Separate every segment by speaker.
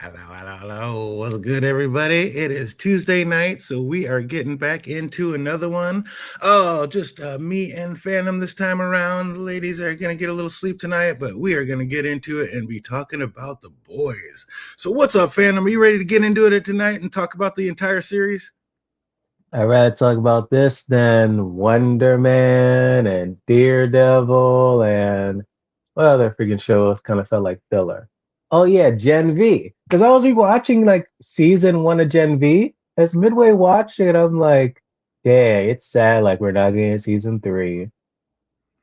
Speaker 1: Hello, hello, hello. What's good, everybody? It is Tuesday night, so we are getting back into another one. Oh, just me and Phantom this time around. The ladies are going to get a little sleep tonight, but we are going to get into it and be talking about the boys. So, what's up, Phantom? Are you ready to get into it tonight and talk about the entire series?
Speaker 2: I'd rather talk about this than Wonder Man and Daredevil and what other freaking shows kind of felt like filler. Oh yeah, Gen V. Because I was rewatching like season one of Gen V. As midway watching it, I'm like, dang, it's sad like we're not getting season three.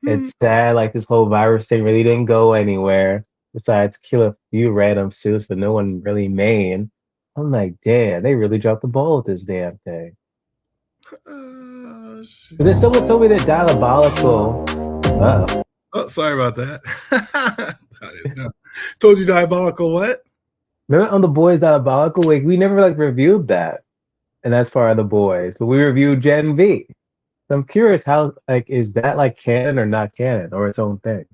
Speaker 1: Hmm.
Speaker 2: It's sad like this whole virus thing really didn't go anywhere besides kill a few random suits, but no one really main. I'm like, damn, they really dropped the ball with this damn thing.
Speaker 1: Shoot.
Speaker 2: But then someone told me that Diabolical. Uh,
Speaker 1: Oh, sorry about that. That is not- Told you diabolical what?
Speaker 2: remember on the Boys Diabolical? Like we never like reviewed that, and that's part of the Boys. But we reviewed Gen V. So I'm curious how like is that like canon or not canon or its own thing?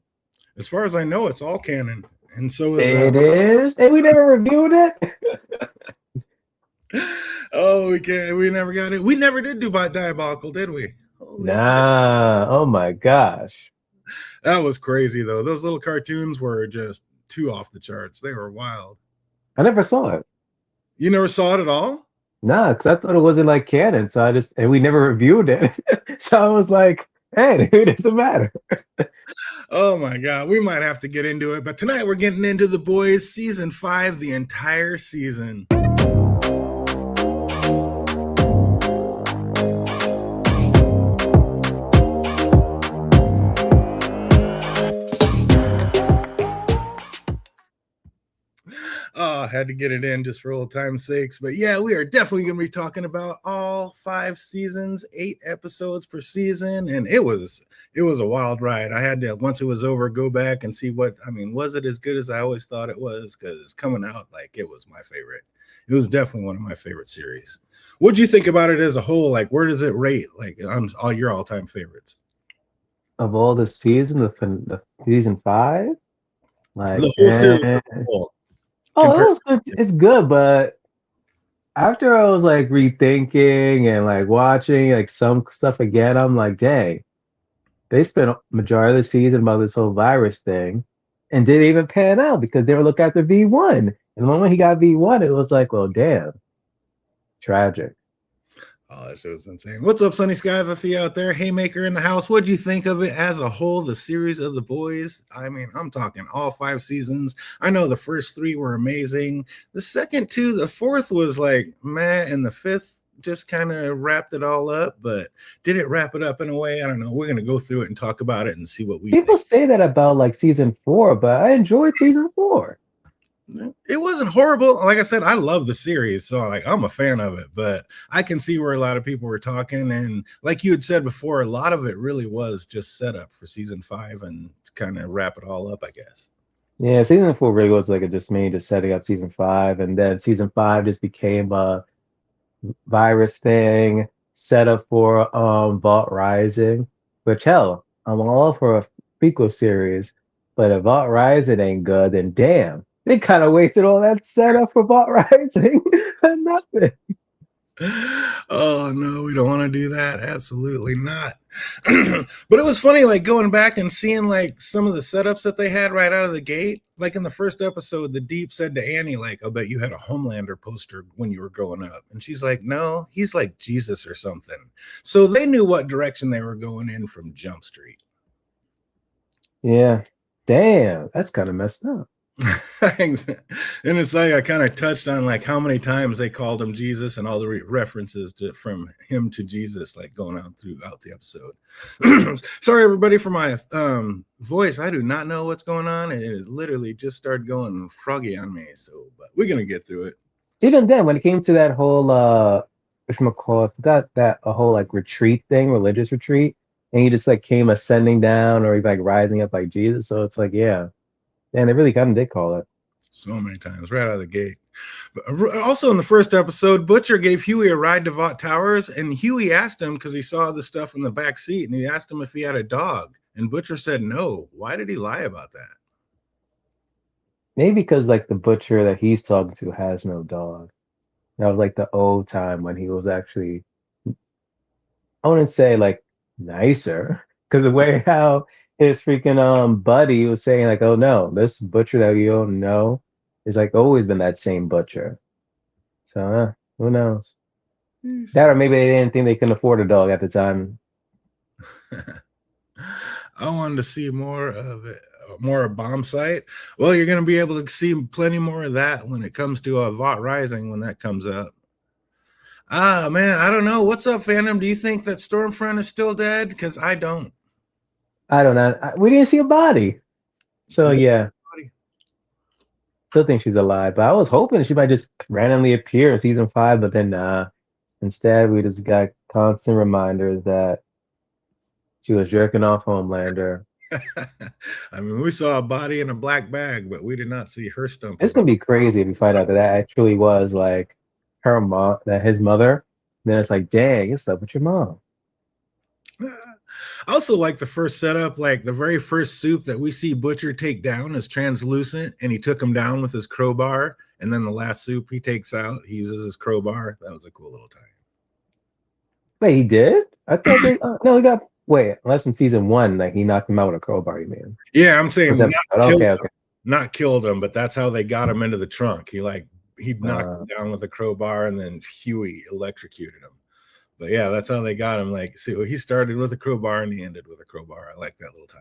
Speaker 1: As far as I know, it's all canon. And so is
Speaker 2: It is, and we never reviewed it.
Speaker 1: Oh, we can't. We never got it. We never did do by diabolical, did we? Holy shit!
Speaker 2: Nah. Oh my gosh.
Speaker 1: That was crazy though. Those little cartoons were just too off the charts. They were wild.
Speaker 2: I never saw it.
Speaker 1: You never saw it at all?
Speaker 2: Nah, because I thought it wasn't like canon. So I just and we never reviewed it. So I was like, hey, it doesn't matter.
Speaker 1: Oh my god, we might have to get into it. But tonight we're getting into The Boys season 5, the entire season. Oh, I had to get it in just for old time's sakes. But yeah, we are definitely going to be talking about all 5 seasons, 8 episodes per season, and it was a wild ride. I had to, once it was over, go back and see what I mean. Was it as good as I always thought it was? Because it's coming out like it was my favorite. It was definitely one of my favorite series. What do you think about it as a whole? Like, where does it rate? Like on all your all-time favorites?
Speaker 2: Of all the season, the season five, like,
Speaker 1: The whole series as a whole,
Speaker 2: oh, it
Speaker 1: compared.
Speaker 2: was good. It's good, but after I was like rethinking and like watching like some stuff again, I'm like, dang, they spent majority of the season about this whole virus thing and didn't even pan out because they were looking at the V1. And the moment he got V1, it was like, well, damn, tragic.
Speaker 1: Oh, that shit was insane. What's up, Sunny Skies? I see you out there. Haymaker in the house. What'd you think of it as a whole, the series of The Boys? I mean, I'm talking all 5 seasons. I know the first 3 were amazing. The second 2, the fourth was like meh, and the fifth just kind of wrapped it all up. But did it wrap it up in a way? I don't know. We're going to go through it and talk about it and see what we
Speaker 2: People
Speaker 1: think.
Speaker 2: say that about like season four, but I enjoyed season four.
Speaker 1: It wasn't horrible. Like I said, I love the series, so like I'm a fan of it. But I can see where a lot of people were talking, and like you had said before, a lot of it really was just set up for season 5 and kind of wrap it all up, I guess.
Speaker 2: Yeah, season four really was like a just me just setting up season five, and then season five just became a virus thing set up for Vault Rising, which hell, I'm all for a prequel series, but if Vault Rising ain't good, then damn, they kind of wasted all that setup for Vault Rising and nothing.
Speaker 1: Oh no, we don't want to do that. Absolutely not. But it was funny, like going back and seeing like some of the setups that they had right out of the gate. Like in the first episode, the Deep said to Annie, like, "I bet you had a Homelander poster when you were growing up," and she's like, "No, he's like Jesus or something." So they knew what direction they were going in from Jump Street.
Speaker 2: Yeah, damn, that's kind of messed up.
Speaker 1: And it's like I kind of touched on like how many times they called him Jesus and all the references from him to Jesus, like going out throughout the episode. Sorry, everybody, for my voice. I do not know what's going on, and it literally just started going froggy on me. So, but we're gonna get through it.
Speaker 2: Even then, when it came to that whole whatchamacallit, I forgot that a whole like retreat thing, religious retreat, and he just like came ascending down or like rising up like Jesus. So it's like, yeah, and they really kind of did call it.
Speaker 1: So many times right out of the gate. But also in the first episode, Butcher gave Huey a ride to Vought Towers, and Huey asked him because he saw the stuff in the back seat, and he asked him if he had a dog, and Butcher said no. Why did he lie about that?
Speaker 2: Maybe because like the butcher that he's talking to has no dog. That was like the old time when he was actually, I wouldn't say like nicer, because the way how his freaking buddy was saying like, oh no, this butcher that you don't know is like always been that same butcher. So who knows? That or maybe they didn't think they couldn't afford a dog at the time.
Speaker 1: I wanted to see more of it, more of Bomb Site. Well, you're going to be able to see plenty more of that when it comes to Vought Rising when that comes up. Ah, man, I don't know. What's up, fandom? Do you think that Stormfront is still dead? Because I don't.
Speaker 2: I don't know. We didn't see a body. So yeah, still think she's alive. But I was hoping she might just randomly appear in season 5, but then instead we just got constant reminders that she was jerking off Homelander.
Speaker 1: I mean, we saw a body in a black bag, but we did not see her stump.
Speaker 2: It's gonna be crazy if you find out that that actually was like her mom, that his mother. Then it's like, dang, it's up with your mom.
Speaker 1: I also like the first setup, like the very first soup that we see Butcher take down is translucent, and he took him down with his crowbar. And then the last soup he takes out, he uses his crowbar. That was a cool little time.
Speaker 2: Wait, he did? I thought they no, he got wait, unless in season 1, like he knocked him out with a crowbar, you mean?
Speaker 1: Yeah, I'm saying
Speaker 2: Okay.
Speaker 1: Not killed him, but that's how they got him into the trunk. He knocked him down with a crowbar, and then Huey electrocuted him. But yeah, that's how they got him. Like, see, he started with a crowbar and he ended with a crowbar. I like that little time.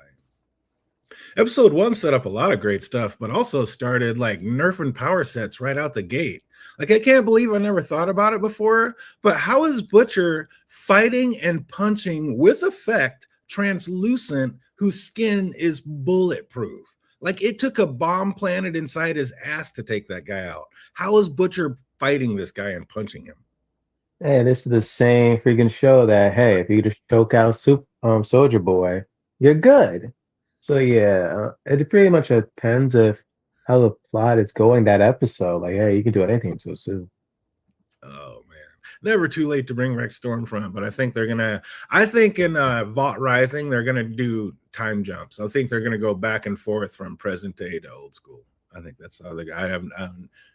Speaker 1: Episode 1 set up a lot of great stuff, but also started like nerfing power sets right out the gate. Like, I can't believe I never thought about it before, but how is Butcher fighting and punching with effect translucent whose skin is bulletproof? Like, it took a bomb planted inside his ass to take that guy out. How is Butcher fighting this guy and punching him?
Speaker 2: Hey, this is the same freaking show that, hey, if you just choke out Soldier Boy, you're good. So yeah, it pretty much depends if how the plot is going that episode. Like, hey, you can do anything to a suit.
Speaker 1: Oh man, never too late to bring back Stormfront, but I think they're gonna. I think in Vought Rising they're gonna do time jumps. I think they're gonna go back and forth from present day to old school. I think that's how they. I have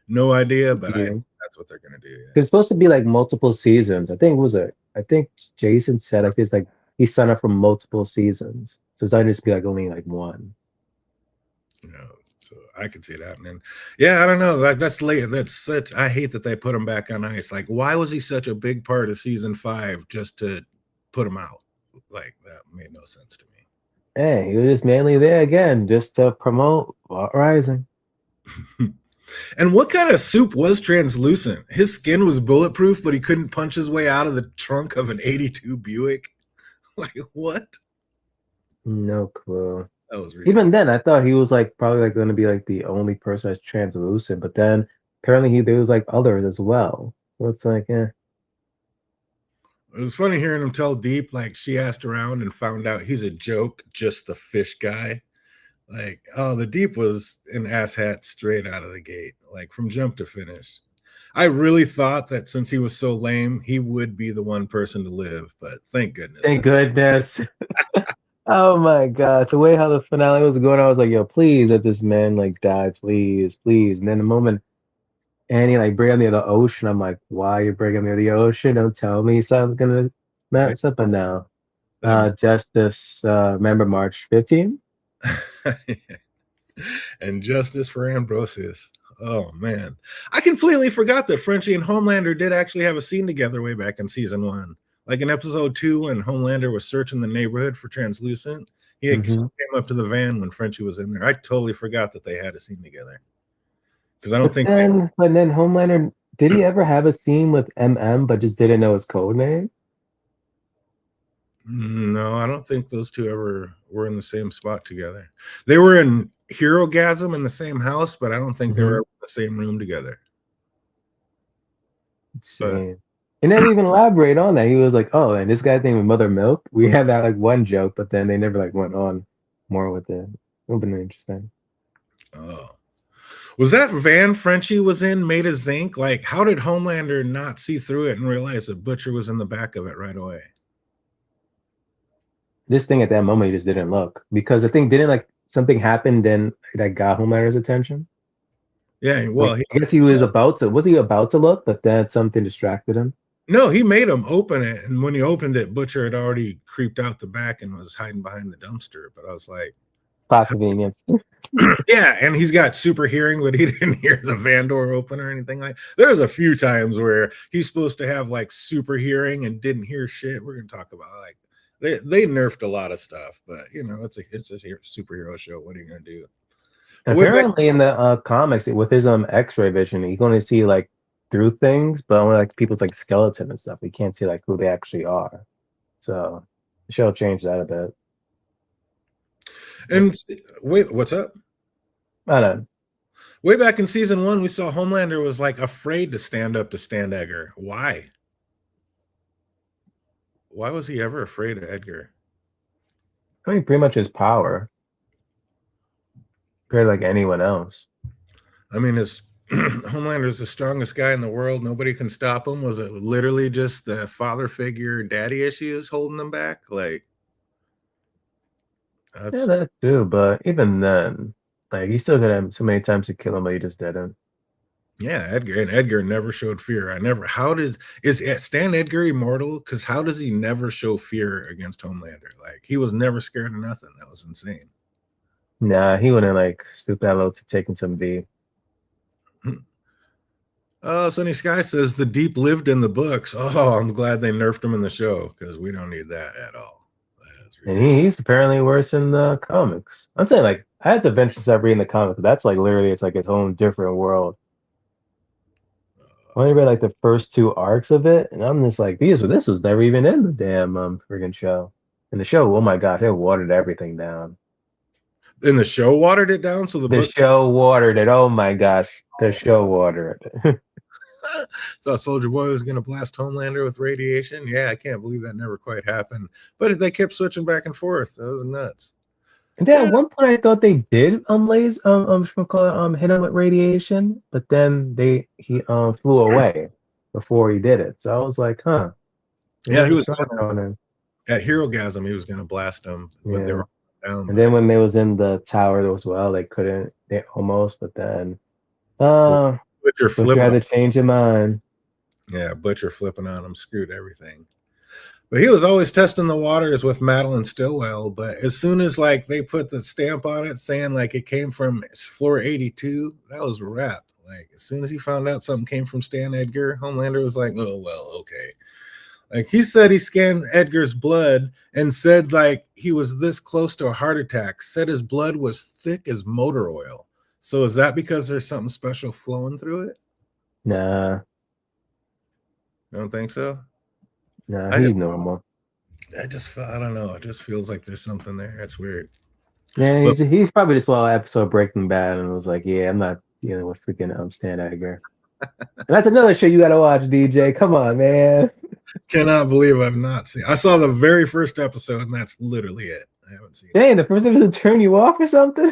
Speaker 1: no idea, but I think that's what they're gonna do. Yeah.
Speaker 2: It's supposed to be like multiple seasons. I think Jason said like it's like he signed up for multiple seasons, so it's not just be like only like one.
Speaker 1: No, so I could see that, man. Yeah, I don't know. That's late. That's such. I hate that they put him back on ice. Like, why was he such a big part of season 5 just to put him out? Like, that made no sense to me.
Speaker 2: Hey, he was just mainly there again just to promote Vought Rising.
Speaker 1: And what kind of soup was translucent? His skin was bulletproof, but he couldn't punch his way out of the trunk of an 82 Buick. Like, what?
Speaker 2: No clue.
Speaker 1: That was ridiculous.
Speaker 2: Even then, I thought he was like probably like going to be like the only person that's translucent, but then apparently there was like others as well. So it's like, yeah.
Speaker 1: It was funny hearing him tell Deep, like, she asked around and found out he's a joke, just the fish guy. Like, oh, the Deep was an asshat straight out of the gate, like from jump to finish. I really thought that since he was so lame, he would be the one person to live, but thank goodness.
Speaker 2: Thank goodness. Oh my God. The way how the finale was going, I was like, yo, please let this man like die, please, please. And then the moment Annie like bring him near the ocean, I'm like, why you bring him near the ocean? Don't tell me something's gonna mess up. And now Justice, remember March 15th?
Speaker 1: And justice for Ambrosius. Oh man, I completely forgot that Frenchie and Homelander did actually have a scene together way back in season 1. Like in episode 2, when Homelander was searching the neighborhood for translucent, he came up to the van when Frenchie was in there. I totally forgot that they had a scene together because I don't think.
Speaker 2: But then Homelander, did he ever have a scene with MM but just didn't know his code name?
Speaker 1: No, I don't think those two ever were in the same spot together. They were in Herogasm in the same house, but I don't think they were in the same room together.
Speaker 2: He never even elaborate on that. He was like, "Oh, and this guy's name is Mother Milk." We had that like one joke, but then they never like went on more with it. It would have been interesting.
Speaker 1: Oh, was that van Frenchie was in made of zinc? Like, how did Homelander not see through it and realize that Butcher was in the back of it right away?
Speaker 2: This thing at that moment, he just didn't look because the thing didn't like something happened then that got Homelander's attention.
Speaker 1: Yeah,
Speaker 2: Like,
Speaker 1: well,
Speaker 2: I guess he was about to. Was he about to look, but then something distracted him?
Speaker 1: no, he made him open it, and when he opened it, Butcher had already creeped out the back and was hiding behind the dumpster. But I was like,
Speaker 2: Plot convenience.
Speaker 1: yeah, and he's got super hearing, but he didn't hear the van door open or anything like. There's a few times where he's supposed to have like super hearing and didn't hear shit. We're gonna talk about like they nerfed a lot of stuff, but you know it's a superhero show. What are you gonna do?
Speaker 2: Apparently, in the comics, with his X-ray vision, he can only see like through things, but only like people's like skeleton and stuff. He can't see like who they actually are. So the show changed that a bit.
Speaker 1: And wait, what's up?
Speaker 2: I don't know.
Speaker 1: Way back in season 1, we saw Homelander was like afraid to stand up to Stan Edgar. Why? Why was he ever afraid of Edgar?
Speaker 2: I mean, pretty much his power compared to like anyone else.
Speaker 1: I mean, his Homelander's the strongest guy in the world. Nobody can stop him. Was it literally just the father figure, daddy issues holding them back? Like,
Speaker 2: Yeah, that too. But even then, like he still got him so many times to kill him, but he just didn't.
Speaker 1: yeah, Edgar never showed fear. Is Stan Edgar immortal? Because how does he never show fear against Homelander? Like he was never scared of nothing. That was insane.
Speaker 2: Nah, he wouldn't like stoop that low to taking some V.
Speaker 1: Sunny Sky says the Deep lived in the books. Oh, I'm glad they nerfed him in the show because we don't need that at all.
Speaker 2: And he's apparently worse in the comics. I'm saying like I had to eventually start reading the comics. That's like literally it's like its own different world. I only read like the first 2 arcs of it, and I'm just like, this was never even in the damn friggin' show. In the show, oh my god, it watered everything down.
Speaker 1: In the show, watered it down. So
Speaker 2: the show watered it. Oh my gosh, the show watered it.
Speaker 1: Thought Soldier Boy was going to blast Homelander with radiation. Yeah, I can't believe that never quite happened. But they kept switching back and forth. That was nuts.
Speaker 2: And then at one point, I thought they did hit him with radiation, but then he flew away before he did it. So I was like, huh.
Speaker 1: Yeah, he was on him. At Herogasm, he was going to blast him when they were down.
Speaker 2: And then when they was in the tower as well, they couldn't. They almost, but then
Speaker 1: Butcher
Speaker 2: tried to change your mind.
Speaker 1: Yeah, Butcher flipping on him screwed everything. But he was always testing the waters with Madeline Stillwell. But as soon as like they put the stamp on it saying like it came from floor 82, that was a wrap. Like as soon as he found out something came from Stan Edgar, Homelander was like, oh well, okay. Like he said he scanned Edgar's blood and said like he was this close to a heart attack, said his blood was thick as motor oil. So is that because there's something special flowing through it?
Speaker 2: Nah.
Speaker 1: I don't think so.
Speaker 2: Nah, he's normal.
Speaker 1: I don't know. It just feels like there's something there. It's weird.
Speaker 2: Yeah, he's probably just saw episode Breaking Bad and was like, yeah, I'm not dealing with freaking Stan Edgar. And that's another show you gotta watch, DJ. Come on, man.
Speaker 1: Cannot believe I've not seen. I saw the very first episode, and that's literally it. I haven't seen.
Speaker 2: Dang, the first episode turned you off or something?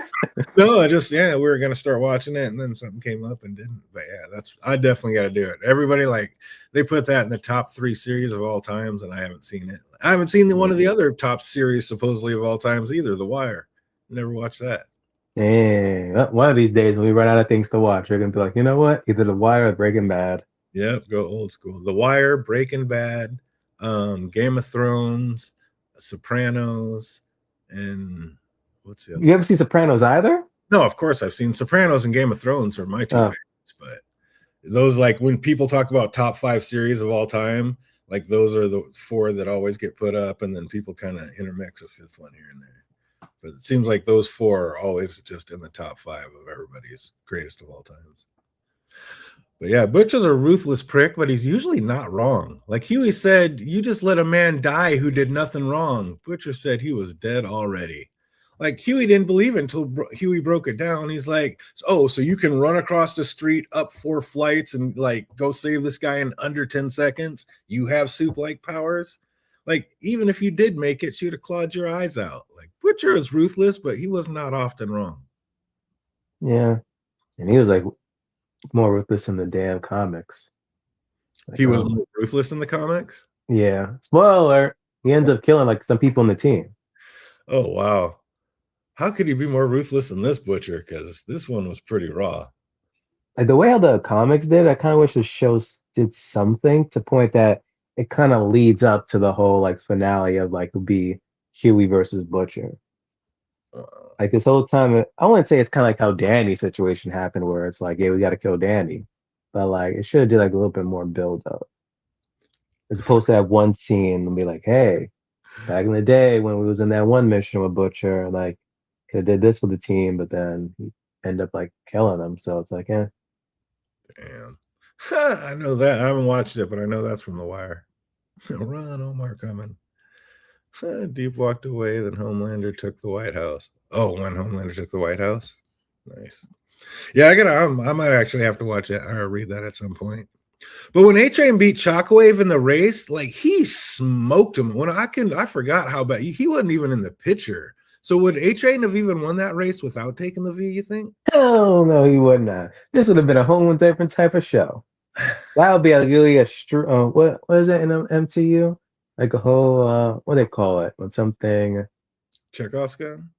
Speaker 1: No, we were gonna start watching it, and then something came up and didn't. But yeah, I definitely got to do it. Everybody like they put that in the top 3 series of all times, and I haven't seen it. I haven't seen one of the other top series supposedly of all times either. The Wire. Never watched that.
Speaker 2: Dang. One of these days when we run out of things to watch, we're gonna be like, you know what? Either The Wire or Breaking Bad.
Speaker 1: Yep, go old school. The Wire, Breaking Bad, Game of Thrones, Sopranos, and what's the other?
Speaker 2: You ever see Sopranos either?
Speaker 1: No, of course I've seen Sopranos and Game of Thrones are my 2 favorites, but those like when people talk about top 5 series of all time, like those are the 4 that always get put up, and then people kind of intermix a 5th one here and there. But it seems like those 4 are always just in the top 5 of everybody's greatest of all times. But yeah, Butcher's a ruthless prick, but he's usually not wrong. Like Huey said, you just let a man die who did nothing wrong. Butcher said he was dead already. Like Huey didn't believe it until Huey broke it down. He's like, oh, so you can run across the street up 4 flights and like go save this guy in under 10 seconds? You have soup-like powers? Like, even if you did make it, you'd have clawed your eyes out. Like, Butcher is ruthless, but he was not often wrong.
Speaker 2: Yeah. And he was like more ruthless in the damn comics.
Speaker 1: Like, he was more ruthless in the comics?
Speaker 2: Yeah. Spoiler alert. He ends up killing like some people in the team.
Speaker 1: Oh, wow. How could he be more ruthless than this Butcher? Because this one was pretty raw.
Speaker 2: like the way how the comics did, I kind of wish the show did something to point that it kind of leads up to the whole like finale of like it'll be Huey versus Butcher.
Speaker 1: Uh,
Speaker 2: Like this whole time, I wouldn't say it's kind of like how Danny's situation happened, where it's like, yeah, we got to kill Danny, but like it should have did like a little bit more build up, as opposed to that one scene and be like, hey, back in the day when we was in that one mission with Butcher, like could have did this with the team, but then he end up like killing them. So it's like, yeah,
Speaker 1: Damn. I know that. I haven't watched it, but I know that's from The Wire. Run, Omar coming. Deep walked away, then Homelander took the White House. Oh, when Homelander took the White House? Nice. Yeah, I might actually have to watch it or read that at some point. But when A-Train beat Shockwave in the race, like he smoked him. I forgot how bad he wasn't even in the picture. So would A-Train have even won that race without taking the V, you think?
Speaker 2: hell no, he would not. This would have been a whole different type of show. That would be like really what is it in MCU? Like a whole what do they call it when something
Speaker 1: Chekhov's gun?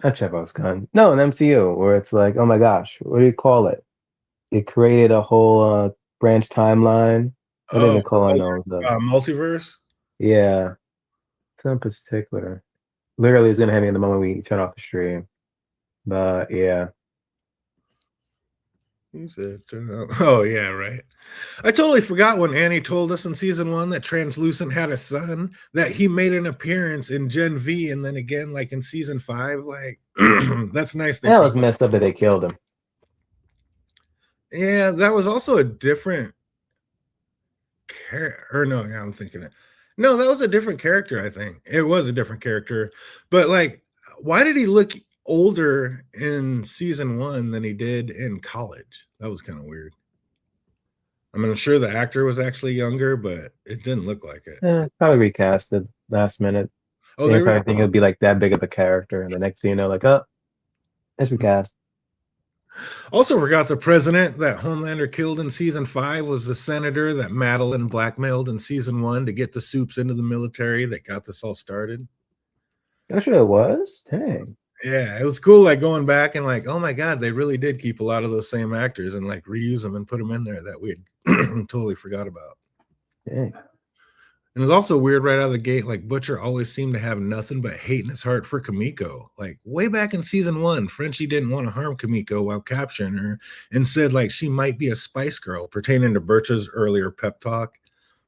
Speaker 2: not Chekhov's gun. No, an MCU where it's like, oh my gosh, what do you call it? It created a whole branch timeline. What are
Speaker 1: Oh,
Speaker 2: they calling those?
Speaker 1: multiverse?
Speaker 2: Yeah, some particular. Literally, it's gonna hit me in the moment we turn off the stream. But yeah,
Speaker 1: He said, oh, yeah, right. I totally forgot when Annie told us in season 1 that Translucent had a son, that he made an appearance in Gen V, and then again, like in season 5. Like, that's nice.
Speaker 2: that was messed up that they killed him.
Speaker 1: Yeah, that was also a different or no, yeah, I'm thinking it. No, that was a different character, I think. It was a different character. But like, why did he look older in season 1 than he did in college? That was kind of weird. I mean, I'm sure the actor was actually younger, but it didn't look like it.
Speaker 2: Probably recasted last minute.
Speaker 1: Oh,
Speaker 2: They probably think it would be like that big of a character, and the next thing you know, like, oh, it's recast.
Speaker 1: Also forgot the president that Homelander killed in season 5 was the senator that Madeline blackmailed in season 1 to get the Supes into the military that got this all started.
Speaker 2: That's what it was. Dang.
Speaker 1: Yeah, it was cool, like going back and like, oh my god, they really did keep a lot of those same actors and like reuse them and put them in there that we totally forgot about.
Speaker 2: Dang.
Speaker 1: And it's also weird right out of the gate, like Butcher always seemed to have nothing but hate in his heart for Kimiko. Like way back in season 1, Frenchie didn't want to harm Kimiko while capturing her and said like she might be a Spice Girl, pertaining to Butcher's earlier pep talk.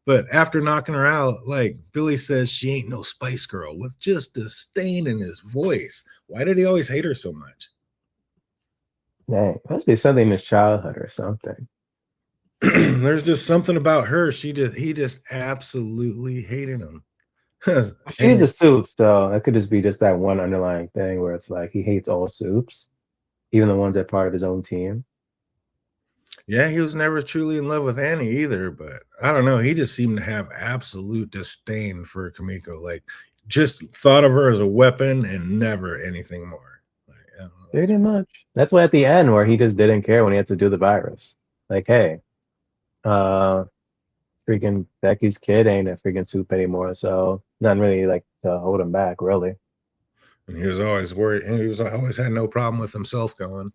Speaker 1: But after knocking her out, like Billy says she ain't no Spice Girl with just disdain in his voice. Why did he always hate her so much?
Speaker 2: Dang. Must be something in his childhood or something.
Speaker 1: There's just something about her. He just absolutely hated him.
Speaker 2: She's a soup, so that could just be just that one underlying thing where it's like he hates all soups, even the ones that are part of his own team.
Speaker 1: Yeah, he was never truly in love with Annie either, but I don't know. He just seemed to have absolute disdain for Kimiko. Like, just thought of her as a weapon and never anything more. Like, I don't know.
Speaker 2: Pretty much. That's why at the end where he just didn't care when he had to do the virus. Like, hey, freaking Becky's kid ain't a freaking soup anymore, so nothing really like to hold him back, really.
Speaker 1: And he was always worried, and he was always had no problem with himself going.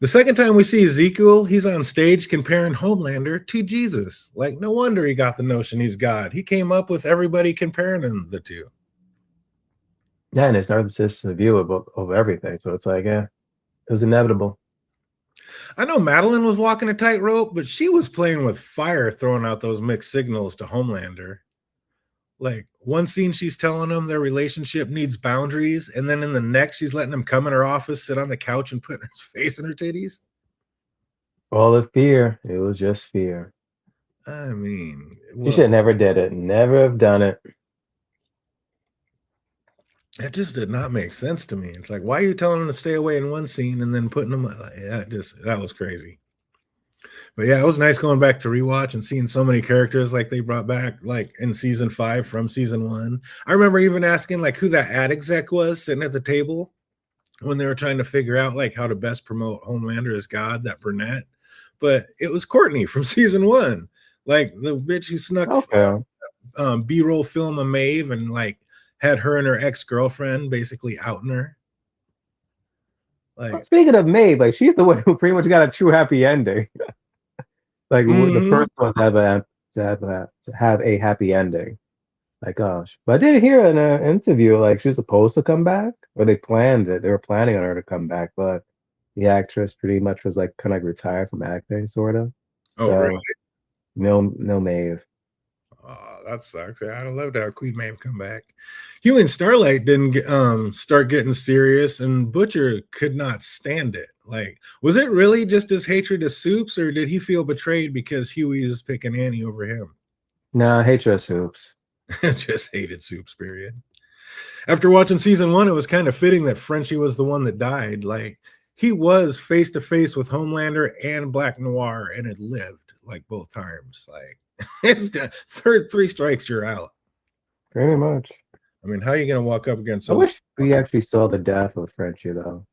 Speaker 1: The second time we see Ezekiel, he's on stage comparing Homelander to Jesus. Like, no wonder he got the notion he's God. He came up with everybody comparing him the two.
Speaker 2: Yeah, and it's narcissistic view of everything. So it's like, yeah, it was inevitable.
Speaker 1: I know Madeline was walking a tightrope, but she was playing with fire, throwing out those mixed signals to Homelander. Like one scene, she's telling him their relationship needs boundaries, and then in the next, she's letting him come in her office, sit on the couch, and put his face in her titties.
Speaker 2: All the fear. It was just fear.
Speaker 1: I mean,
Speaker 2: You should have never did it. Never have done it.
Speaker 1: It just did not make sense to me. It's like, why are you telling him to stay away in one scene and then putting him? That was crazy. But yeah, it was nice going back to rewatch and seeing so many characters like they brought back like in season 5 from season 1. I remember even asking like who that ad exec was sitting at the table when they were trying to figure out like how to best promote Homelander as God, that brunette. But it was Courtney from season 1, like the bitch who snuck B-roll film of Maeve and like had her and her ex-girlfriend basically outing her. Like,
Speaker 2: Speaking of Maeve, like she's the one who pretty much got a true happy ending. Like the
Speaker 1: mhm.
Speaker 2: first one to have a happy ending. Like gosh, but I did hear in an interview like she was supposed to come back, or they planned it. They were planning on her to come back, but the actress pretty much was like kind of like retired from acting, sort of.
Speaker 1: Oh, really?
Speaker 2: So no Maeve.
Speaker 1: Oh, that sucks. Yeah, I'd love to have Queen Maeve come back. Huey and Starlight didn't start getting serious, and Butcher could not stand it. Like, was it really just his hatred of Soups, or did he feel betrayed because Huey is picking Annie over him?
Speaker 2: Nah, HRS Hoops.
Speaker 1: Just hated Soups, period. After watching season one, it was kind of fitting that Frenchie was the one that died. Like, he was face to face with Homelander and Black Noir and had lived like both times. Like, it's the third three strikes, you're out.
Speaker 2: Pretty much.
Speaker 1: I mean, how are you going to walk up against
Speaker 2: I
Speaker 1: those?
Speaker 2: wish we actually saw the death of Frenchie though.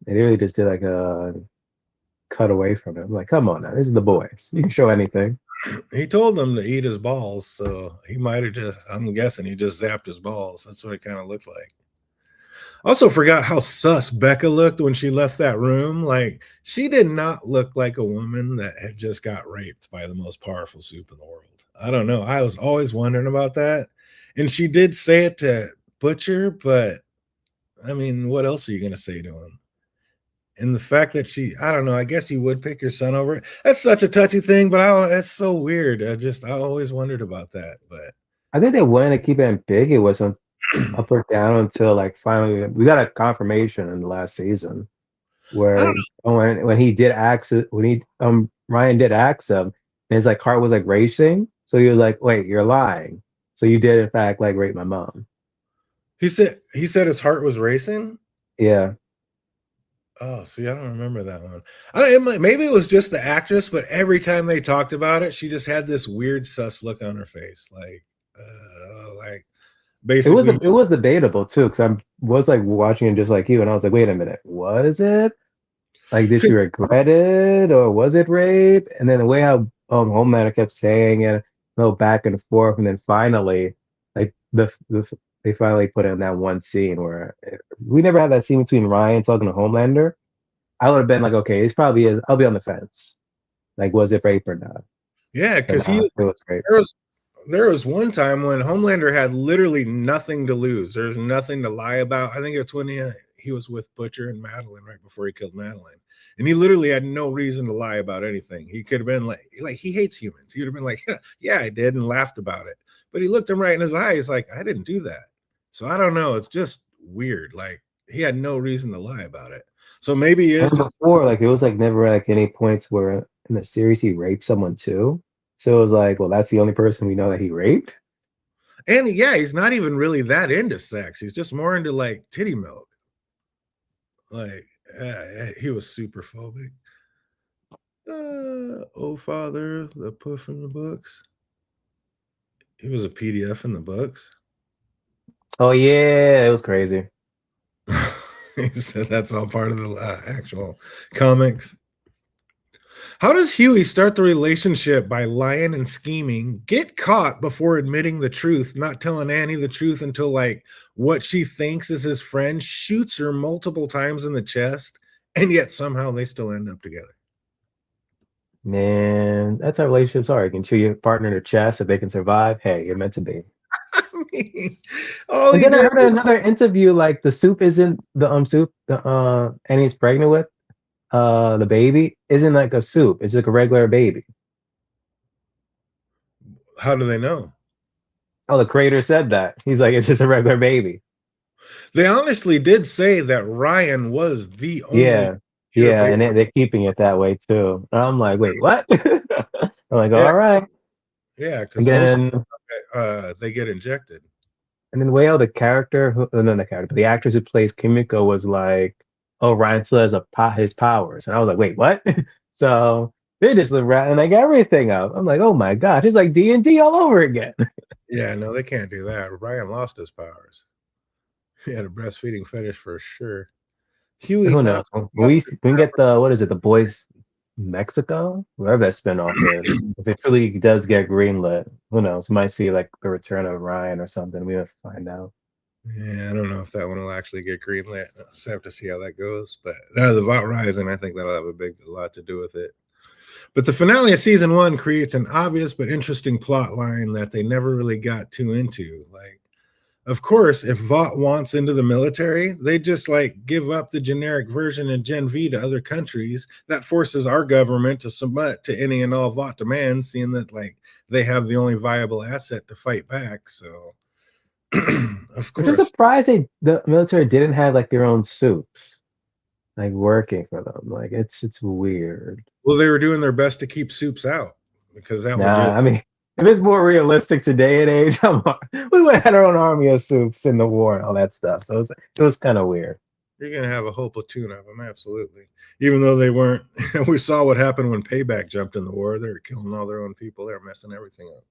Speaker 2: They really just did like a cut away from it. I'm like, come on now, this is the boys. You can show anything.
Speaker 1: He told them to eat his balls, so he might have just, I'm guessing he just zapped his balls. That's what it kind of looked like. Also forgot how sus Becca looked when she left that room. Like, she did not look like a woman that had just got raped by the most powerful soup in the world. I don't know. I was always wondering about that. And she did say it to Butcher, but I mean, what else are you going to say to him? And the fact that I don't know, I guess you would pick your son over it. That's such a touchy thing, but that's so weird. I always wondered about that. But
Speaker 2: I think they wanted to keep it ambiguous on up or down until like finally we got a confirmation in the last season
Speaker 1: I don't
Speaker 2: where when he did ask it when he Ryan did ask him and his like heart was like racing, so he was like, wait, you're lying, so you did in fact like rape my mom.
Speaker 1: he said his heart was racing.
Speaker 2: Yeah.
Speaker 1: Oh, see, I don't remember that one. Maybe it was just the actress, but every time they talked about it, she just had this weird sus look on her face, like basically.
Speaker 2: It was debatable too because I was like watching it just like you and I was like, wait a minute, was it like did she regret it or was it rape? And then the way how Homelander kept saying it, back and forth, and then finally, like they finally put in that one scene where we never had that scene between Ryan talking to Homelander. I would have been like, okay, it's probably is. I'll be on the fence. Like, was it rape or not?
Speaker 1: Yeah,
Speaker 2: And
Speaker 1: because he
Speaker 2: it was rape.
Speaker 1: there was one time when Homelander had literally nothing to lose. There's nothing to lie about. I think it's when he was with Butcher and Madeline right before he killed Madeline. And he literally had no reason to lie about anything. He could have been like he hates humans. He would have been like, yeah, I did, and laughed about it. But he looked him right in his eyes like, I didn't do that. So I don't know. It's just weird. Like, he had no reason to lie about it. So maybe he is just
Speaker 2: Before, like, it was like never like any points where in the series he raped someone too. So it was like, well, that's the only person we know that he raped.
Speaker 1: and yeah, he's not even really that into sex. He's just more into like titty milk. Like, he was super phobic. Oh, father, the puff in the books. He was a PDF in the books.
Speaker 2: Oh yeah, it was crazy.
Speaker 1: He said that's all part of the actual comics. How does Huey start the relationship by lying and scheming, get caught before admitting the truth, not telling Annie the truth until like what she thinks is his friend, shoots her multiple times in the chest, and yet somehow they still end up together?
Speaker 2: Man, that's how relationships are. You can chew your partner in the chest if they can survive. Hey, you're meant to be.
Speaker 1: I mean, all
Speaker 2: And
Speaker 1: he
Speaker 2: then I
Speaker 1: did
Speaker 2: heard another interview like the soup isn't the soup the Annie's pregnant with the baby isn't like a soup. It's like a regular baby.
Speaker 1: how do they know?
Speaker 2: Oh, the creator said that. He's like, it's just a regular baby.
Speaker 1: They honestly did say that Ryan was the only
Speaker 2: Yeah.
Speaker 1: pure
Speaker 2: Yeah.
Speaker 1: baby.
Speaker 2: And they're keeping it that way too. And I'm like, wait, what? I'm like,
Speaker 1: Yeah,
Speaker 2: all right.
Speaker 1: yeah, because most
Speaker 2: Again,
Speaker 1: they get injected.
Speaker 2: and then the way how the character, not the character, but the actress who plays Kimiko was like, oh, Ryan still has his powers. And I was like, wait, what? So they just ratting like everything up. I'm like, oh my gosh, it's like D&D all over again.
Speaker 1: Yeah, no, they can't do that. Ryan lost his powers. He had a breastfeeding fetish for sure. Huey,
Speaker 2: Who knows? When we can get the what is it, the Boys Mexico, wherever that spinoff is. If it really does get greenlit, who knows? We might see like the return of Ryan or something. We have to find out.
Speaker 1: Yeah, I don't know if that one will actually get greenlit. I'll just have to see how that goes. But the Vought Rising, I think that'll have a lot to do with it. But the finale of season one creates an obvious but interesting plot line that they never really got too into. Like, of course, if Vought wants into the military, they just like give up the generic version of Gen V to other countries. That forces our government to submit to any and all Vought demands, seeing that like they have the only viable asset to fight back. So, of
Speaker 2: Which is
Speaker 1: course,
Speaker 2: surprising the military didn't have like their own soups like working for them. Like it's weird.
Speaker 1: well, they were doing their best to keep soups out because that would
Speaker 2: Nah,
Speaker 1: just
Speaker 2: I mean, if it's more realistic today and age, we would have had our own army of soups in the war and all that stuff. So it was kind of weird.
Speaker 1: you're gonna have a whole platoon of them, absolutely. Even though they weren't, we saw what happened when Payback jumped in the war. They were killing all their own people. They were messing everything up.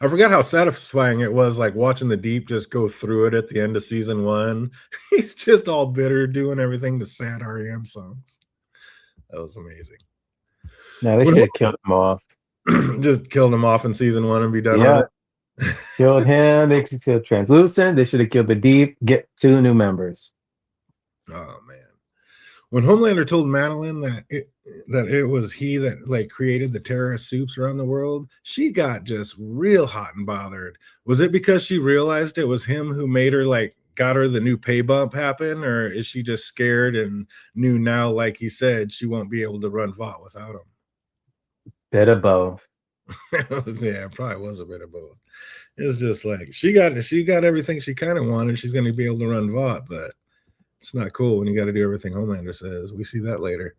Speaker 1: I forgot how satisfying it was, like watching the Deep just go through it at the end of season one. He's just all bitter, doing everything to sad REM songs. That was amazing.
Speaker 2: No, they should have killed him off.
Speaker 1: Just killed him off in season one and be done
Speaker 2: Yeah,
Speaker 1: with it.
Speaker 2: killed him. They should kill Translucent. They should have killed the Deep. Get 2 new members.
Speaker 1: Oh man. When Homelander told Madeline that it was he that like created the terrorist soups around the world, she got just real hot and bothered. Was it because she realized it was him who made her like got her the new pay bump happen, or is she just scared and knew now, like he said, she won't be able to run Vought without him?
Speaker 2: Bit of both.
Speaker 1: Yeah, it probably was a bit of both. It's just like she got everything she kind of wanted. She's going to be able to run Vought, but it's not cool when you got to do everything Homelander says. We see that later.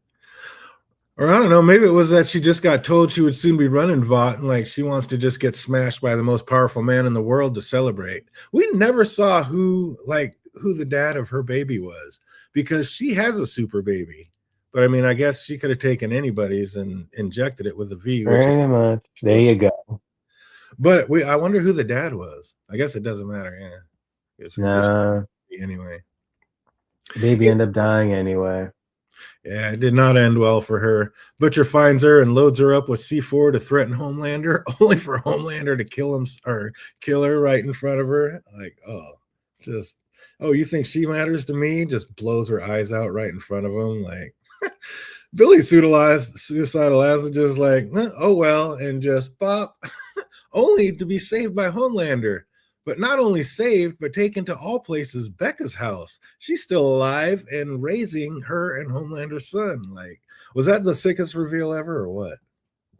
Speaker 1: Or I don't know, maybe it was that she just got told she would soon be running Vought and like she wants to just get smashed by the most powerful man in the world to celebrate. We never saw who the dad of her baby was because she has a super baby. But I mean, I guess she could have taken anybody's and injected it with a V, which is
Speaker 2: Pretty much. There you go.
Speaker 1: but I wonder who the dad was. I guess it doesn't matter, yeah. I guess we're just
Speaker 2: Nah,
Speaker 1: anyway.
Speaker 2: baby ended up dying anyway.
Speaker 1: Yeah, it did not end well for her. Butcher finds her and loads her up with C4 to threaten Homelander, only for Homelander to kill him or kill her right in front of her. Like, oh, you think she matters to me? Just blows her eyes out right in front of him. Like, Billy's suicidal acid just like, oh well, and just pop, only to be saved by Homelander. But not only saved, but taken to all places, Becca's house. She's still alive and raising her and Homelander's son. Like, was that the sickest reveal ever or what?